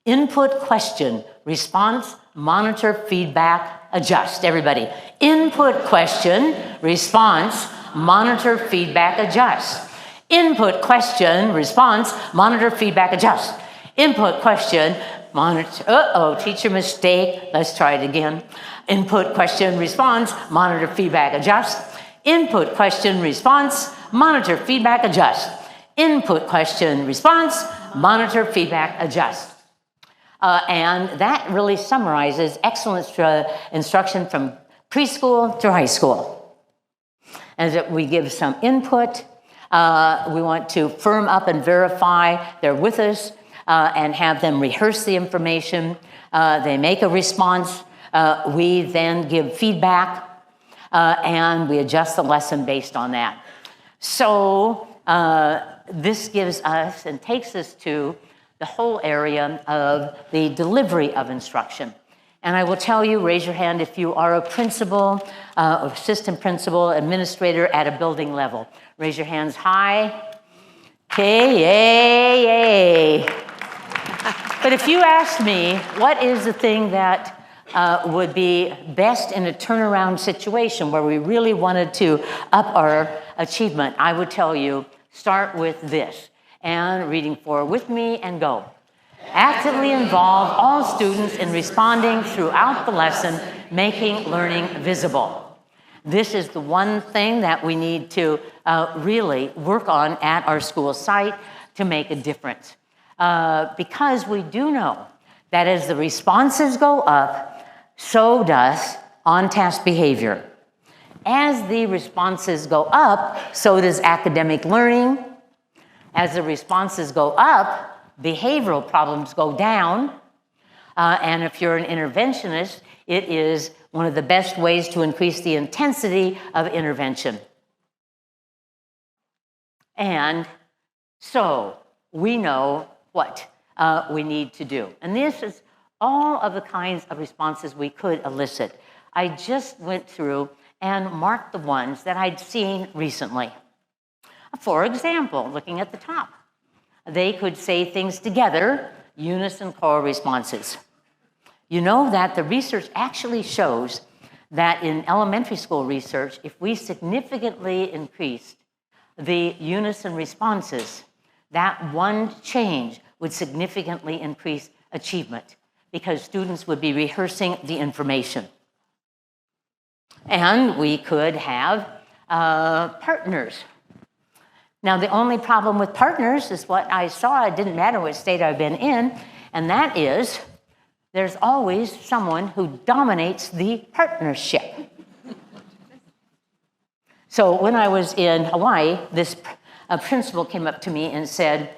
Input, question, response, monitor, feedback, adjust. Everybody. Input, question, response, monitor, feedback, adjust. Input, question, response, monitor, feedback, adjust. Input, question, monitor, teacher mistake, let's try it again. Input, question, response, monitor, feedback, adjust. Input, question, response, monitor, feedback, adjust. Input, question, response, monitor, feedback, adjust. And that really summarizes excellent instruction from preschool to high school. As we give some input, we want to firm up and verify they're with us and have them rehearse the information. They make a response. We then give feedback and we adjust the lesson based on that. So this gives us and takes us to the whole area of the delivery of instruction. And I will tell you, raise your hand if you are a principal, assistant principal, administrator at a building level. Raise your hands high. Okay, yay, yay. But if you ask me, what is the thing that would be best in a turnaround situation where we really wanted to up our achievement, I would tell you, start with this. And reading four with me and go. Actively involve all students in responding throughout the lesson, making learning visible. This is the one thing that we need to really work on at our school site to make a difference. Because we do know that as the responses go up, so does on-task behavior. As the responses go up, so does academic learning. As the responses go up, behavioral problems go down. And if you're an interventionist, it is one of the best ways to increase the intensity of intervention. And so we know what we need to do. And this is all of the kinds of responses we could elicit. I just went through and marked the ones that I'd seen recently. For example, looking at the top, they could say things together, unison core responses. You know that the research actually shows that in elementary school research, if we significantly increased the unison responses, that one change would significantly increase achievement because students would be rehearsing the information. And we could have partners. Now, the only problem with partners is what I saw. It didn't matter what state I've been in, and that is there's always someone who dominates the partnership. So when I was in Hawaii, this principal came up to me and said,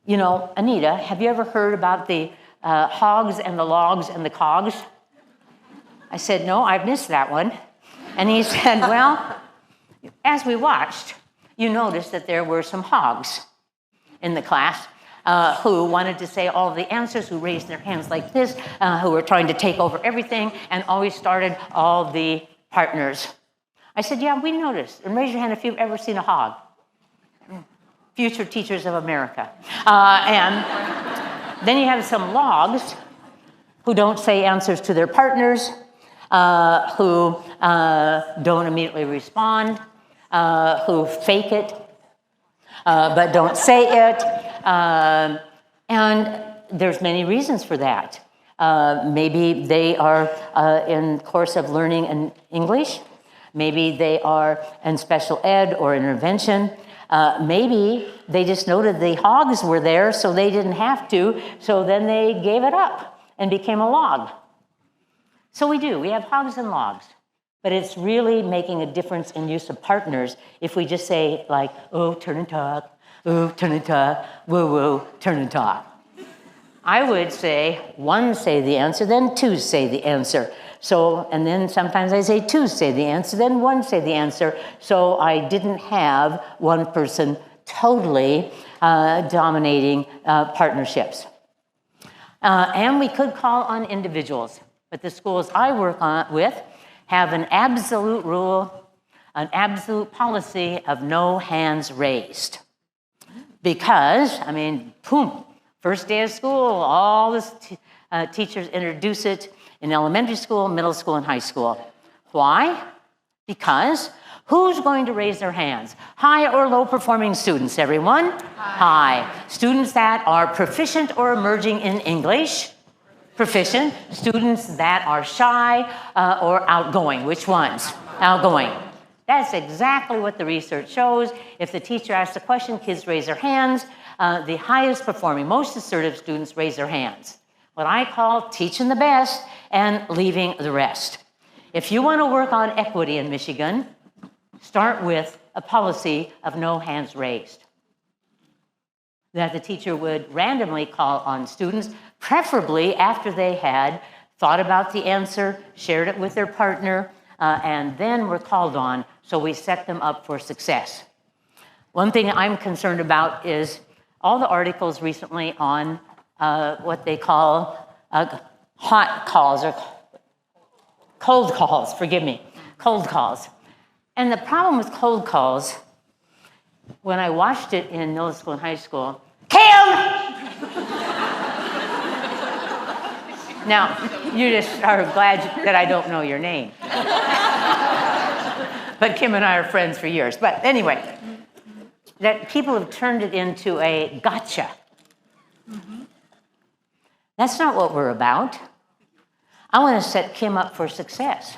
you know, Anita, have you ever heard about the hogs and the logs and the cogs? I said, no, I've missed that one. And he said, well, as we watched, you noticed that there were some hogs in the class who wanted to say all the answers, who raised their hands like this, who were trying to take over everything, and always started all the partners. I said, yeah, we noticed. And raise your hand if you've ever seen a hog. future teachers of America. And then you have some logs who don't say answers to their partners, who don't immediately respond, who fake it, but don't say it. And there's many reasons for that. Maybe they are in course of learning in English. Maybe they are in special ed or intervention. Maybe they just noted the hogs were there, so they didn't have to, so then they gave it up and became a log. So we have hogs and logs. But it's really making a difference in use of partners if we just say, like, oh, turn and talk, oh, turn and talk, woo, woo, turn and talk. I would say one say the answer, then two say the answer. So, and then sometimes I say two say the answer, then one say the answer. So I didn't have one person totally dominating partnerships. And we could call on individuals, but the schools I work with have an absolute rule, an absolute policy of no hands raised. Because, I mean, boom, first day of school, all the teachers introduce it in elementary school, middle school, and high school. Why? Because who's going to raise their hands? High or low performing students, everyone? High. Students that are proficient or emerging in English. Proficient. Students that are shy or outgoing. Which ones? Outgoing. That's exactly what the research shows. If the teacher asks a question, kids raise their hands. The highest performing, most assertive students raise their hands. What I call teaching the best and leaving the rest. If you want to work on equity in Michigan, start with a policy of no hands raised. That the teacher would randomly call on students, preferably after they had thought about the answer, shared it with their partner, and then were called on, so we set them up for success. One thing I'm concerned about is all the articles recently on what they call hot calls, or cold calls, forgive me, cold calls. And the problem with cold calls, when I watched it in middle school and high school, Kim! Now, you just are glad that I don't know your name. But Kim and I are friends for years. But anyway, that people have turned it into a gotcha. That's not what we're about. I want to set Kim up for success.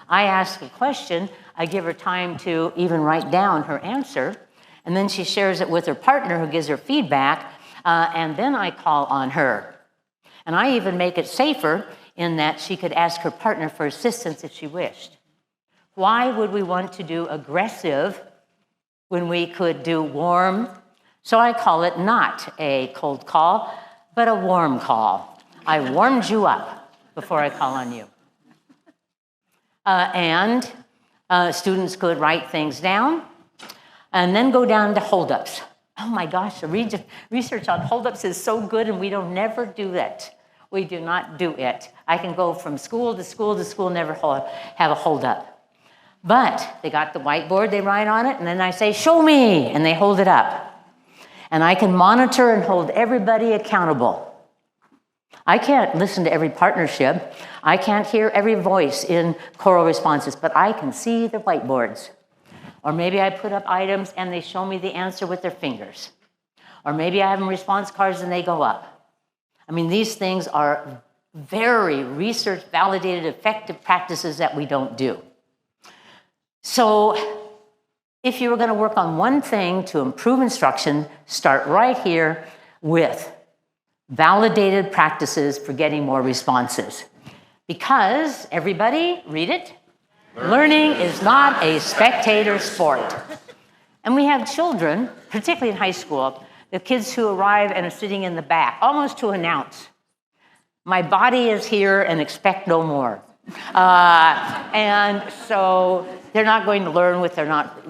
I ask a question, I give her time to even write down her answer, and then she shares it with her partner who gives her feedback, and then I call on her. And I even make it safer in that she could ask her partner for assistance if she wished. Why would we want to do aggressive when we could do warm? So I call it not a cold call, but a warm call. I warmed you up before I call on you. And students could write things down and then go down to holdups. Oh my gosh, the research on holdups is so good, and we don't never do it. We do not do it. I can go from school to school to school, never have a holdup. But they got the whiteboard, they write on it, and then I say, show me, and they hold it up. And I can monitor and hold everybody accountable. I can't listen to every partnership. I can't hear every voice in choral responses, but I can see the whiteboards. Or maybe I put up items and they show me the answer with their fingers. Or maybe I have them response cards and they go up. I mean, these things are very research-validated, effective practices that we don't do. So if you were going to work on one thing to improve instruction, start right here with validated practices for getting more responses. Because, everybody, read it, learning is not a spectator sport. And we have children, particularly in high school, the kids who arrive and are sitting in the back, almost to announce, my body is here and expect no more. And so they're not going to learn what they're not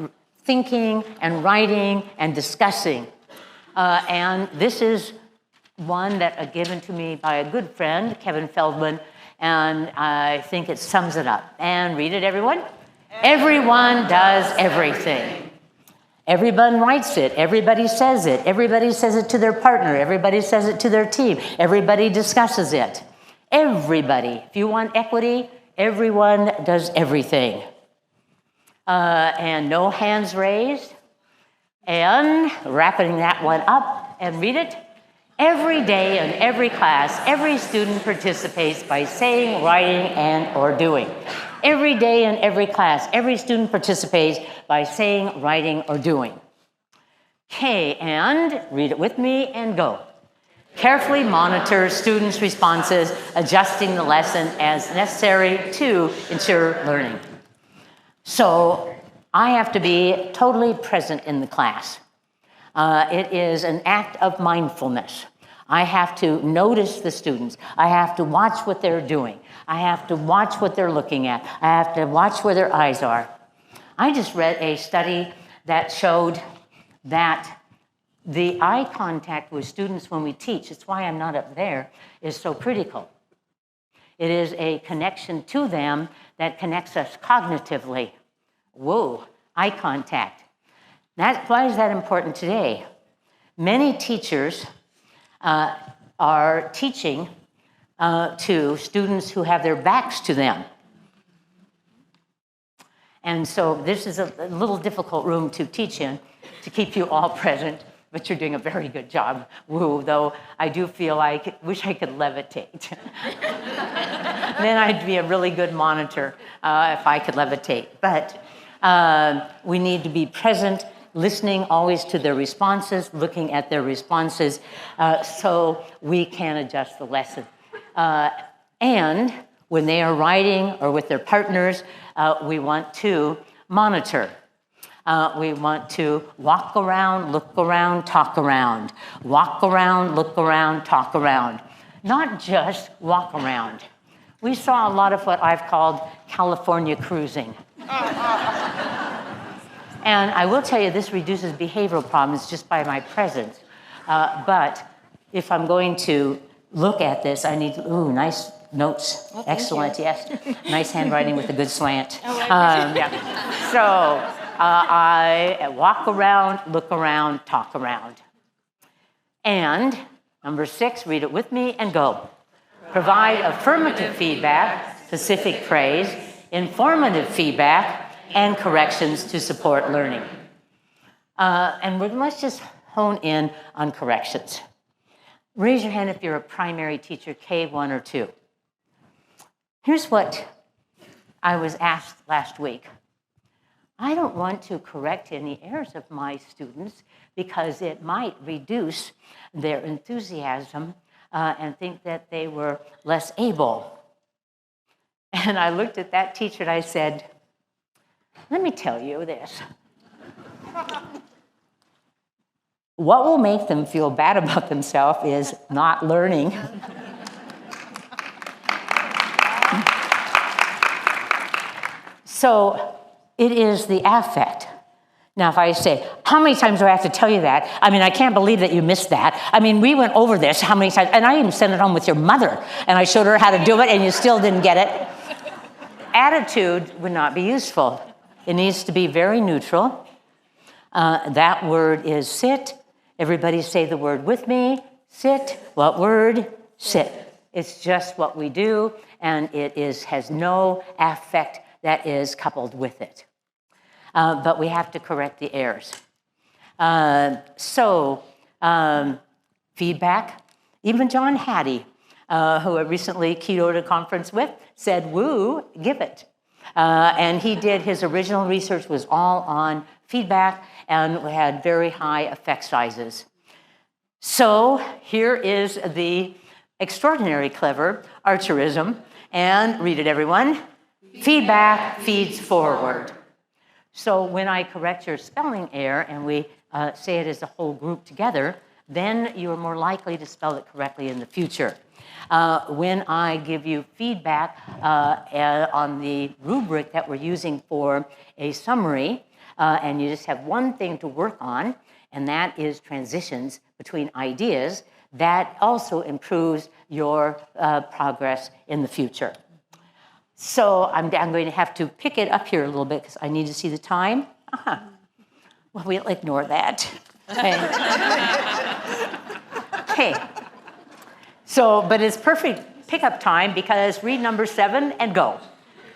thinking and writing and discussing. And this is one that given to me by a good friend, Kevin Feldman, and I think it sums it up. And read it, everyone. Everyone does everything. Everyone writes it. Everybody says it. Everybody says it to their partner. Everybody says it to their team. Everybody discusses it. Everybody. If you want equity, everyone does everything. And no hands raised. And wrapping that one up and read it. Every day in every class, every student participates by saying, writing, and or doing. Every day in every class, every student participates by saying, writing, or doing. Okay, and read it with me and go. Carefully monitor students' responses, adjusting the lesson as necessary to ensure learning. So I have to be totally present in the class. It is an act of mindfulness. I have to notice the students. I have to watch what they're doing. I have to watch what they're looking at. I have to watch where their eyes are. I just read a study that showed that the eye contact with students when we teach, it's why I'm not up there, is so critical. It is a connection to them that connects us cognitively. Whoa, eye contact. Why is that important today? Many teachers are teaching to students who have their backs to them. And so this is a little difficult room to teach in, to keep you all present, but you're doing a very good job. Woo, though I do feel like, wish I could levitate. Then I'd be a really good monitor if I could levitate. But we need to be present, listening always to their responses, looking at their responses, so we can adjust the lesson. And when they are writing or with their partners, we want to monitor. We want to walk around, look around, talk around. Walk around, look around, talk around. Not just walk around. We saw a lot of what I've called California cruising. And I will tell you, this reduces behavioral problems just by my presence. But if I'm going to look at this, I need, nice notes. Oh, excellent, yes. Nice handwriting with a good slant. Yeah. So I walk around, look around, talk around. And number 6, read it with me and go. Provide affirmative feedback, specific praise, informative feedback, and corrections to support learning. And let's just hone in on corrections. Raise your hand if you're a primary teacher, K1 or 2. Here's what I was asked last week. I don't want to correct any errors of my students because it might reduce their enthusiasm and think that they were less able. And I looked at that teacher and I said, let me tell you this. What will make them feel bad about themselves is not learning. So it is the affect. Now, if I say, how many times do I have to tell you that? I mean, I can't believe that you missed that. I mean, we went over this how many times, and I even sent it home with your mother, and I showed her how to do it, and you still didn't get it. Attitude would not be useful. It needs to be very neutral. That word is sit. Everybody say the word with me. Sit. What word? Sit. It's just what we do, and it has no affect that is coupled with it. But we have to correct the errors. Feedback. Even John Hattie, who I recently keynoted a conference with, said, woo, give it. And he did, his original research was all on feedback and had very high effect sizes. So here is the extraordinary clever Archerism, and read it, everyone. Feedback feeds forward. So when I correct your spelling error and we say it as a whole group together, then you're more likely to spell it correctly in the future. When I give you feedback on the rubric that we're using for a summary, and you just have one thing to work on, and that is transitions between ideas, that also improves your progress in the future. So I'm going to have to pick it up here a little bit because I need to see the time. Well, we'll ignore that. Okay. So, but it's perfect pickup time because read number 7 and go.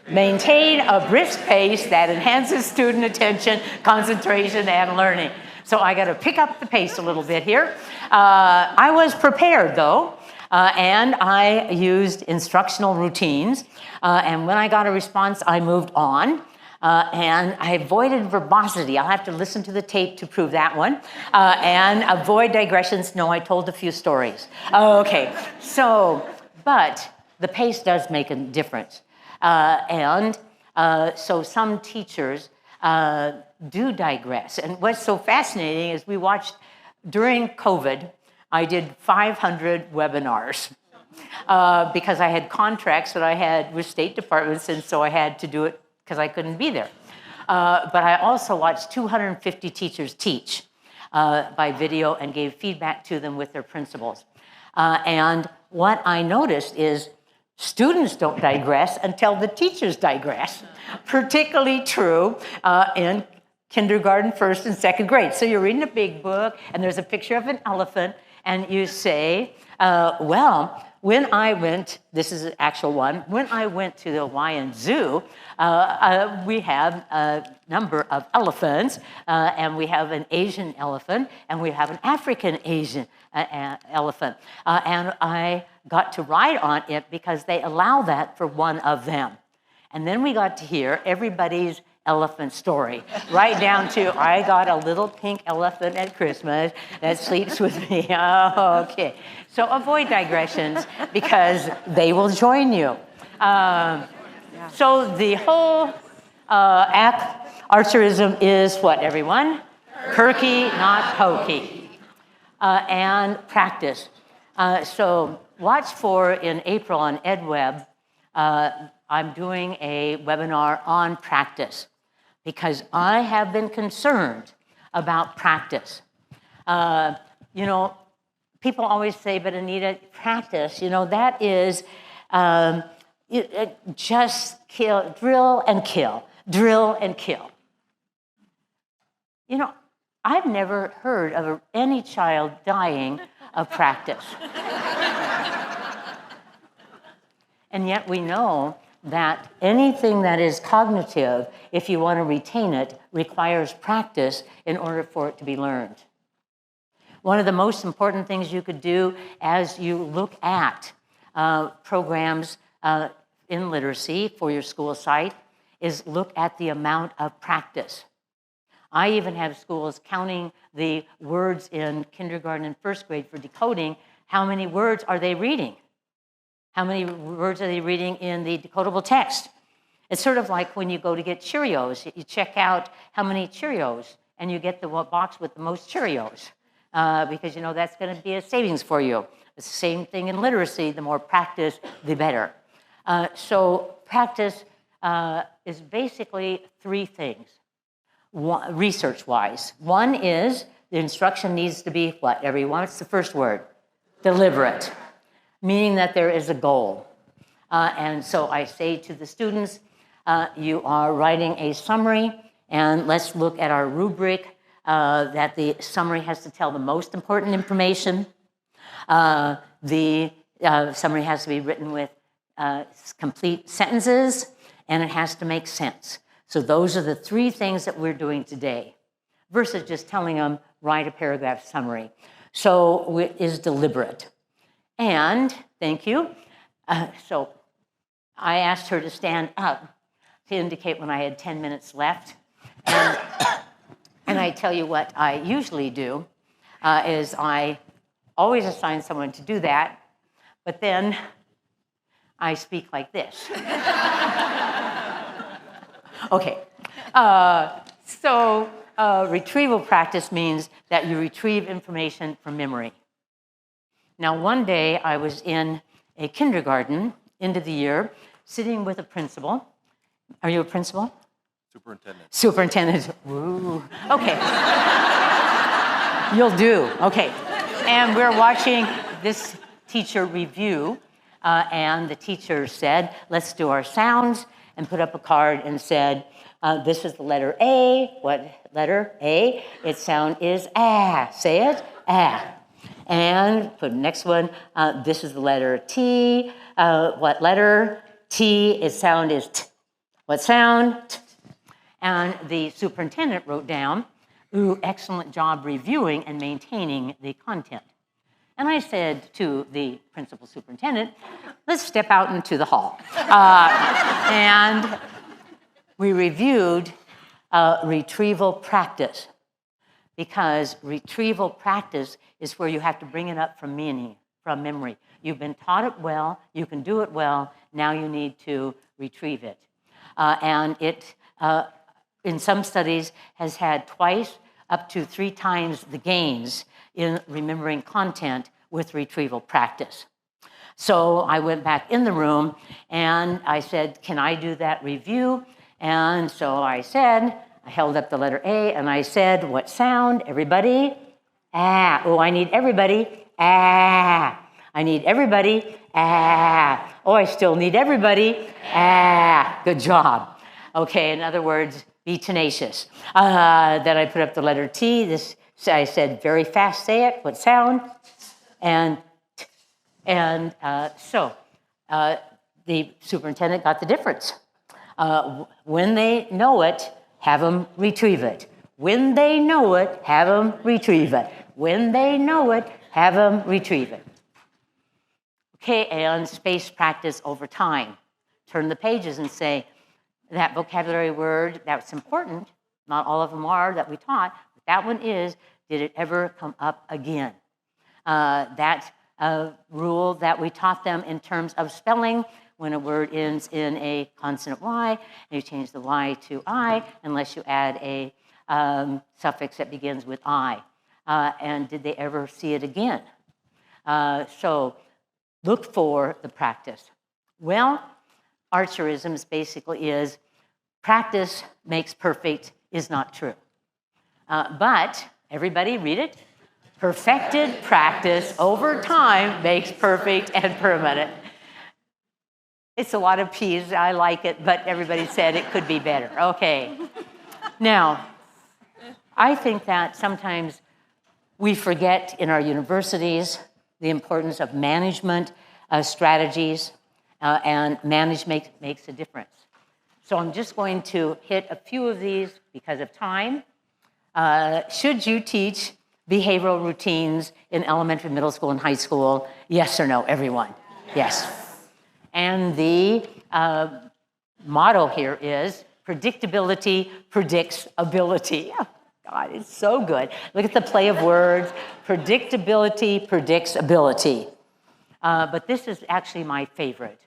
Maintain a brisk pace that enhances student attention, concentration, and learning. So I got to pick up the pace a little bit here. I was prepared, though, and I used instructional routines. And when I got a response, I moved on. And I avoided verbosity. I'll have to listen to the tape to prove that one. And avoid digressions. No, I told a few stories. Okay, so, but the pace does make a difference. So some teachers do digress. And what's so fascinating is we watched, during COVID, I did 500 webinars because I had contracts that I had with state departments, and so I had to do it because I couldn't be there. But I also watched 250 teachers teach by video and gave feedback to them with their principals. And what I noticed is students don't digress until the teachers digress. Particularly true in kindergarten, first and second grade. So you're reading a big book and there's a picture of an elephant and you say, well, when I went, this is an actual one, when I went to the Hawaiian Zoo, we have a number of elephants, and we have an Asian elephant, and we have an African Asian elephant. And I got to ride on it because they allow that for one of them. And then we got to hear everybody's elephant story, right down to, I got a little pink elephant at Christmas that sleeps with me. Oh, okay. So avoid digressions because they will join you. So the whole archerism is what, everyone? Perky, not pokey. And practice. So watch for in April on EdWeb, I'm doing a webinar on practice because I have been concerned about practice. You know, people always say, but Anita, practice, you know, that is just kill, drill and kill, drill and kill. You know, I've never heard of any child dying of practice. And yet we know that anything that is cognitive, if you want to retain it, requires practice in order for it to be learned. One of the most important things you could do as you look at programs in literacy for your school site is look at the amount of practice. I even have schools counting the words in kindergarten and first grade for decoding. How many words are they reading? How many words are they reading in the decodable text? It's sort of like when you go to get Cheerios. You check out how many Cheerios, and you get the box with the most Cheerios because you know that's going to be a savings for you. It's the same thing in literacy. The more practice, the better. So practice is basically 3 things, research-wise. One is the instruction needs to be what, everyone? What's the first word? Deliberate. Meaning that there is a goal. And so I say to the students, you are writing a summary, and let's look at our rubric that the summary has to tell the most important information. The summary has to be written with complete sentences, and it has to make sense. So those are the 3 things that we're doing today, versus just telling them, write a paragraph summary. So it is deliberate. And, thank you, so I asked her to stand up to indicate when I had 10 minutes left. And I tell you what I usually do is I always assign someone to do that, but then I speak like this. Okay, so retrieval practice means that you retrieve information from memory. Now, one day I was in a kindergarten, end of the year, sitting with a principal. Are you a principal? Superintendent. Superintendent. Woo. Okay. You'll do. Okay. And we're watching this teacher review, and the teacher said, let's do our sounds, and put up a card and said, This is the letter A. What letter? A. Its sound is ah. Say it, ah. And for the next one, this is the letter T. What letter? T. Its sound is T. What sound? T. And the superintendent wrote down, ooh, excellent job reviewing and maintaining the content. And I said to the principal superintendent, let's step out into the hall. And we reviewed retrieval practice, because retrieval practice is where you have to bring it up from memory. You've been taught it well, you can do it well, now you need to retrieve it. And it, in some studies, has had twice up to 3 times the gains in remembering content with retrieval practice. So I went back in the room and I said, can I do that review? And so I said, I held up the letter A and I said, what sound? Everybody? Ah. Oh, I need everybody. Ah. I need everybody. Ah. Oh, I still need everybody. Ah. Good job. Okay, in other words, be tenacious. Then I put up the letter T. This, I said, very fast, say it. What sound? And so the superintendent got the difference. When they know it, have them retrieve it. When they know it, have them retrieve it. When they know it, have them retrieve it. Okay, and space practice over time. Turn the pages and say, that vocabulary word, that's important. Not all of them are that we taught, but that one is, did it ever come up again? That rule that we taught them in terms of spelling, when a word ends in a consonant Y, and you change the Y to I, unless you add a suffix that begins with I. And did they ever see it again? So look for the practice. Well, Archerisms basically is practice makes perfect is not true. But everybody read it. Perfected practice over time makes perfect and permanent. It's a lot of P's. I like it, but everybody said it could be better. Okay. Now, I think that sometimes we forget in our universities the importance of management strategies, and management makes a difference. So I'm just going to hit a few of these because of time. Should you teach behavioral routines in elementary, middle school, and high school? Yes or no, everyone? Yes. And the motto here is predictability predicts ability. Oh, God, it's so good. Look at the play of words. Predictability predicts ability. But this is actually my favorite.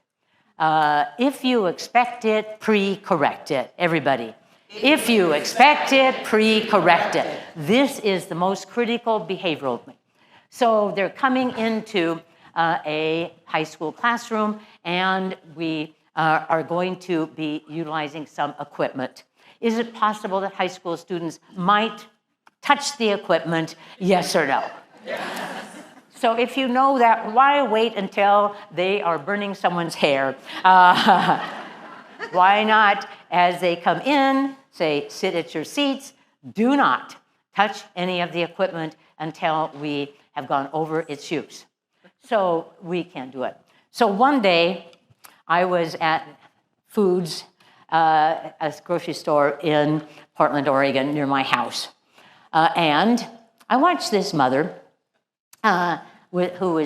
If you expect it, pre-correct it. Everybody. If you expect it, pre-correct it. This is the most critical behavioral thing. So they're coming into a high school classroom, and we are going to be utilizing some equipment. Is it possible that high school students might touch the equipment? Yes or no? Yes. So if you know that, why wait until they are burning someone's hair? Why not, as they come in, say, sit at your seats, do not touch any of the equipment until we have gone over its use. So we can't do it. So one day, I was at Foods, a grocery store in Portland, Oregon, near my house. And I watched this mother who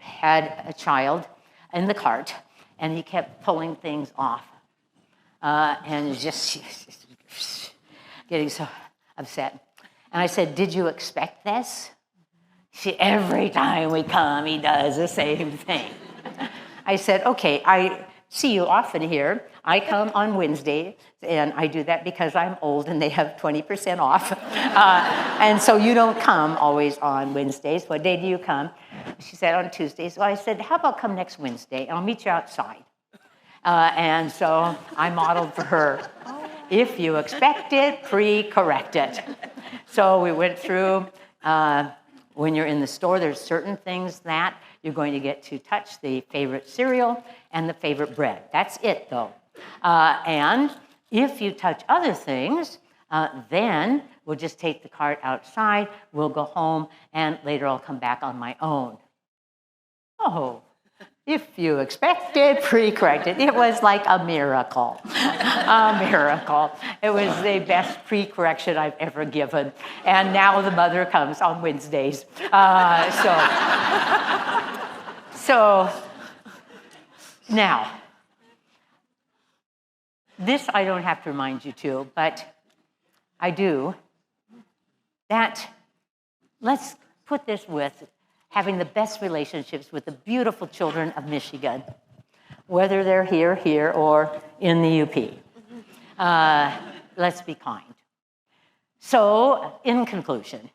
had a child in the cart, and he kept pulling things off. And just getting so upset. And I said, did you expect this? Every time we come, he does the same thing. I said, okay, I see you often here. I come on Wednesday, and I do that because I'm old and they have 20% off. And so you don't come always on Wednesdays. What day do you come? She said, on Tuesdays. So I said, how about come next Wednesday? I'll meet you outside. And so I modeled for her. If you expect it, pre-correct it. So we went through, when you're in the store, there's certain things that you're going to get to touch, the favorite cereal and the favorite bread. That's it, though. And If you touch other things, then we'll just take the cart outside, we'll go home, and later I'll come back on my own. Oh, if you expected, pre-corrected. It was like a miracle, a miracle. It was the best pre-correction I've ever given. And now the mother comes on Wednesdays. So now, this I don't have to remind you to, but I do, that let's put this with having the best relationships with the beautiful children of Michigan, whether they're here, or in the UP. Let's be kind. So, in conclusion,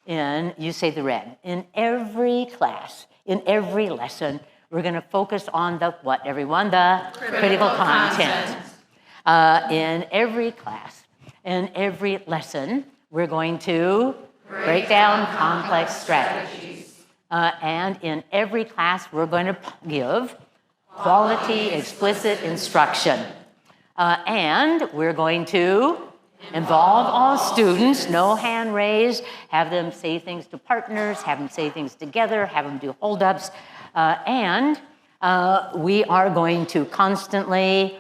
you say the red, in every class, in every lesson, we're going to focus on the what, everyone? The critical content. In every class, in every lesson, we're going to break down complex strategies. And in every class, we're going to give quality, explicit instruction. And we're going to involve all students, no hand raised, have them say things to partners, have them say things together, have them do hold-ups. And we are going to constantly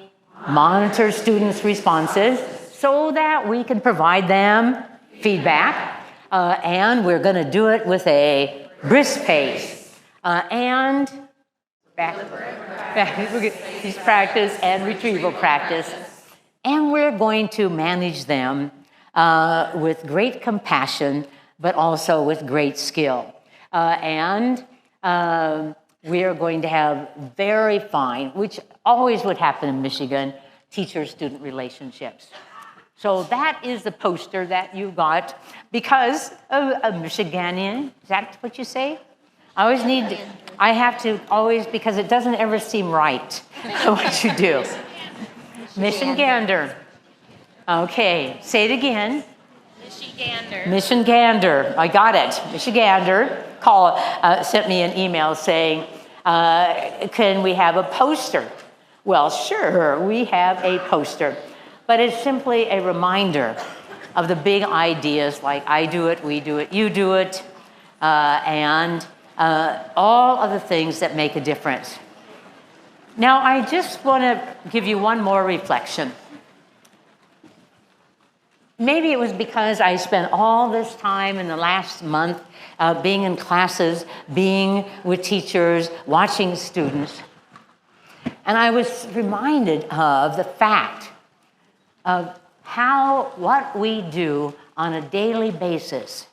monitor students' responses so that we can provide them feedback. And we're going to do it with a brisk pace. And practice and retrieval practice. And we're going to manage them with great compassion, but also with great skill. And we are going to have very fine, which always would happen in Michigan, teacher-student relationships. So that is the poster that you got because of a Michiganian. Is that what you say? I have to always, because it doesn't ever seem right what you do. Michigander. Okay, say it again. Michigander. I got it. Michigander sent me an email saying, can we have a poster? Well, sure, we have a poster. But it's simply a reminder of the big ideas like I do it, we do it, you do it, and all of the things that make a difference. Now, I just want to give you one more reflection. Maybe it was because I spent all this time in the last month being in classes, being with teachers, watching students. And I was reminded of the fact of what we do on a daily basis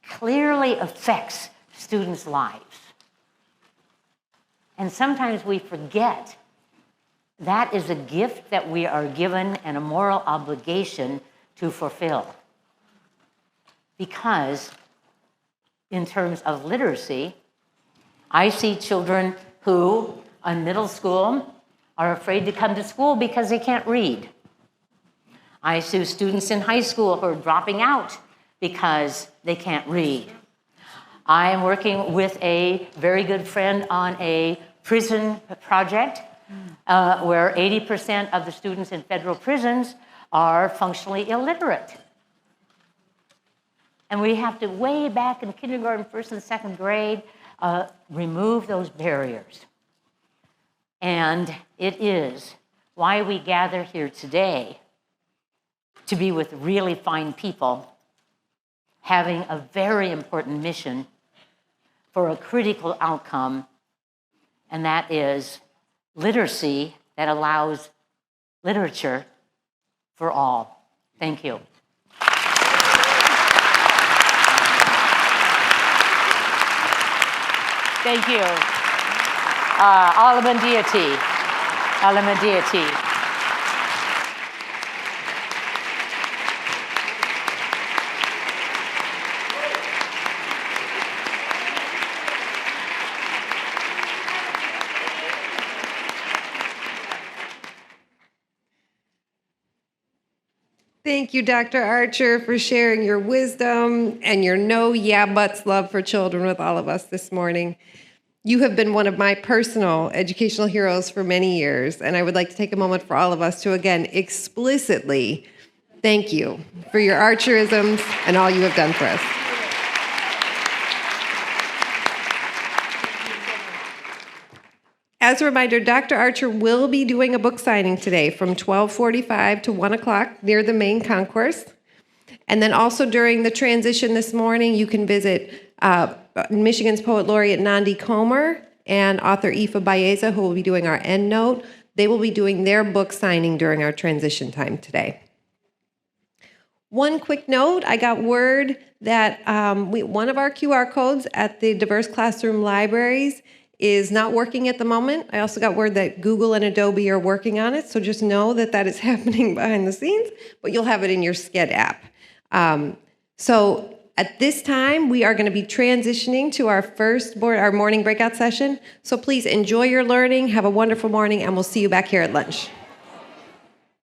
clearly affects students' lives. And sometimes we forget that is a gift that we are given and a moral obligation to fulfill. Because in terms of literacy, I see children who, in middle school, are afraid to come to school because they can't read. I see students in high school who are dropping out because they can't read. I am working with a very good friend on a prison project where 80% of the students in federal prisons are functionally illiterate. And we have to, way back in kindergarten, first and second grade, remove those barriers. And it is why we gather here today to be with really fine people, having a very important mission for a critical outcome, and that is literacy that allows literature for all. Thank you. Thank you. Alamandiati. Alamandiati. Thank you, Dr. Archer, for sharing your wisdom and your no yeah buts love for children with all of us this morning. You have been one of my personal educational heroes for many years, and I would like to take a moment for all of us to again explicitly thank you for your archerisms and all you have done for us. As a reminder, Dr. Archer will be doing a book signing today from 12:45 to 1 o'clock near the main concourse. And then also during the transition this morning, you can visit Michigan's Poet Laureate Nandi Comer and author Aoife Baeza, who will be doing our endnote. They will be doing their book signing during our transition time today. One quick note, I got word that one of our QR codes at the diverse classroom libraries is not working at the moment. I also got word that Google and Adobe are working on it, so just know that that is happening behind the scenes, but you'll have it in your Sched app. So at this time, we are going to be transitioning to our morning breakout session. So please enjoy your learning, have a wonderful morning, and we'll see you back here at lunch.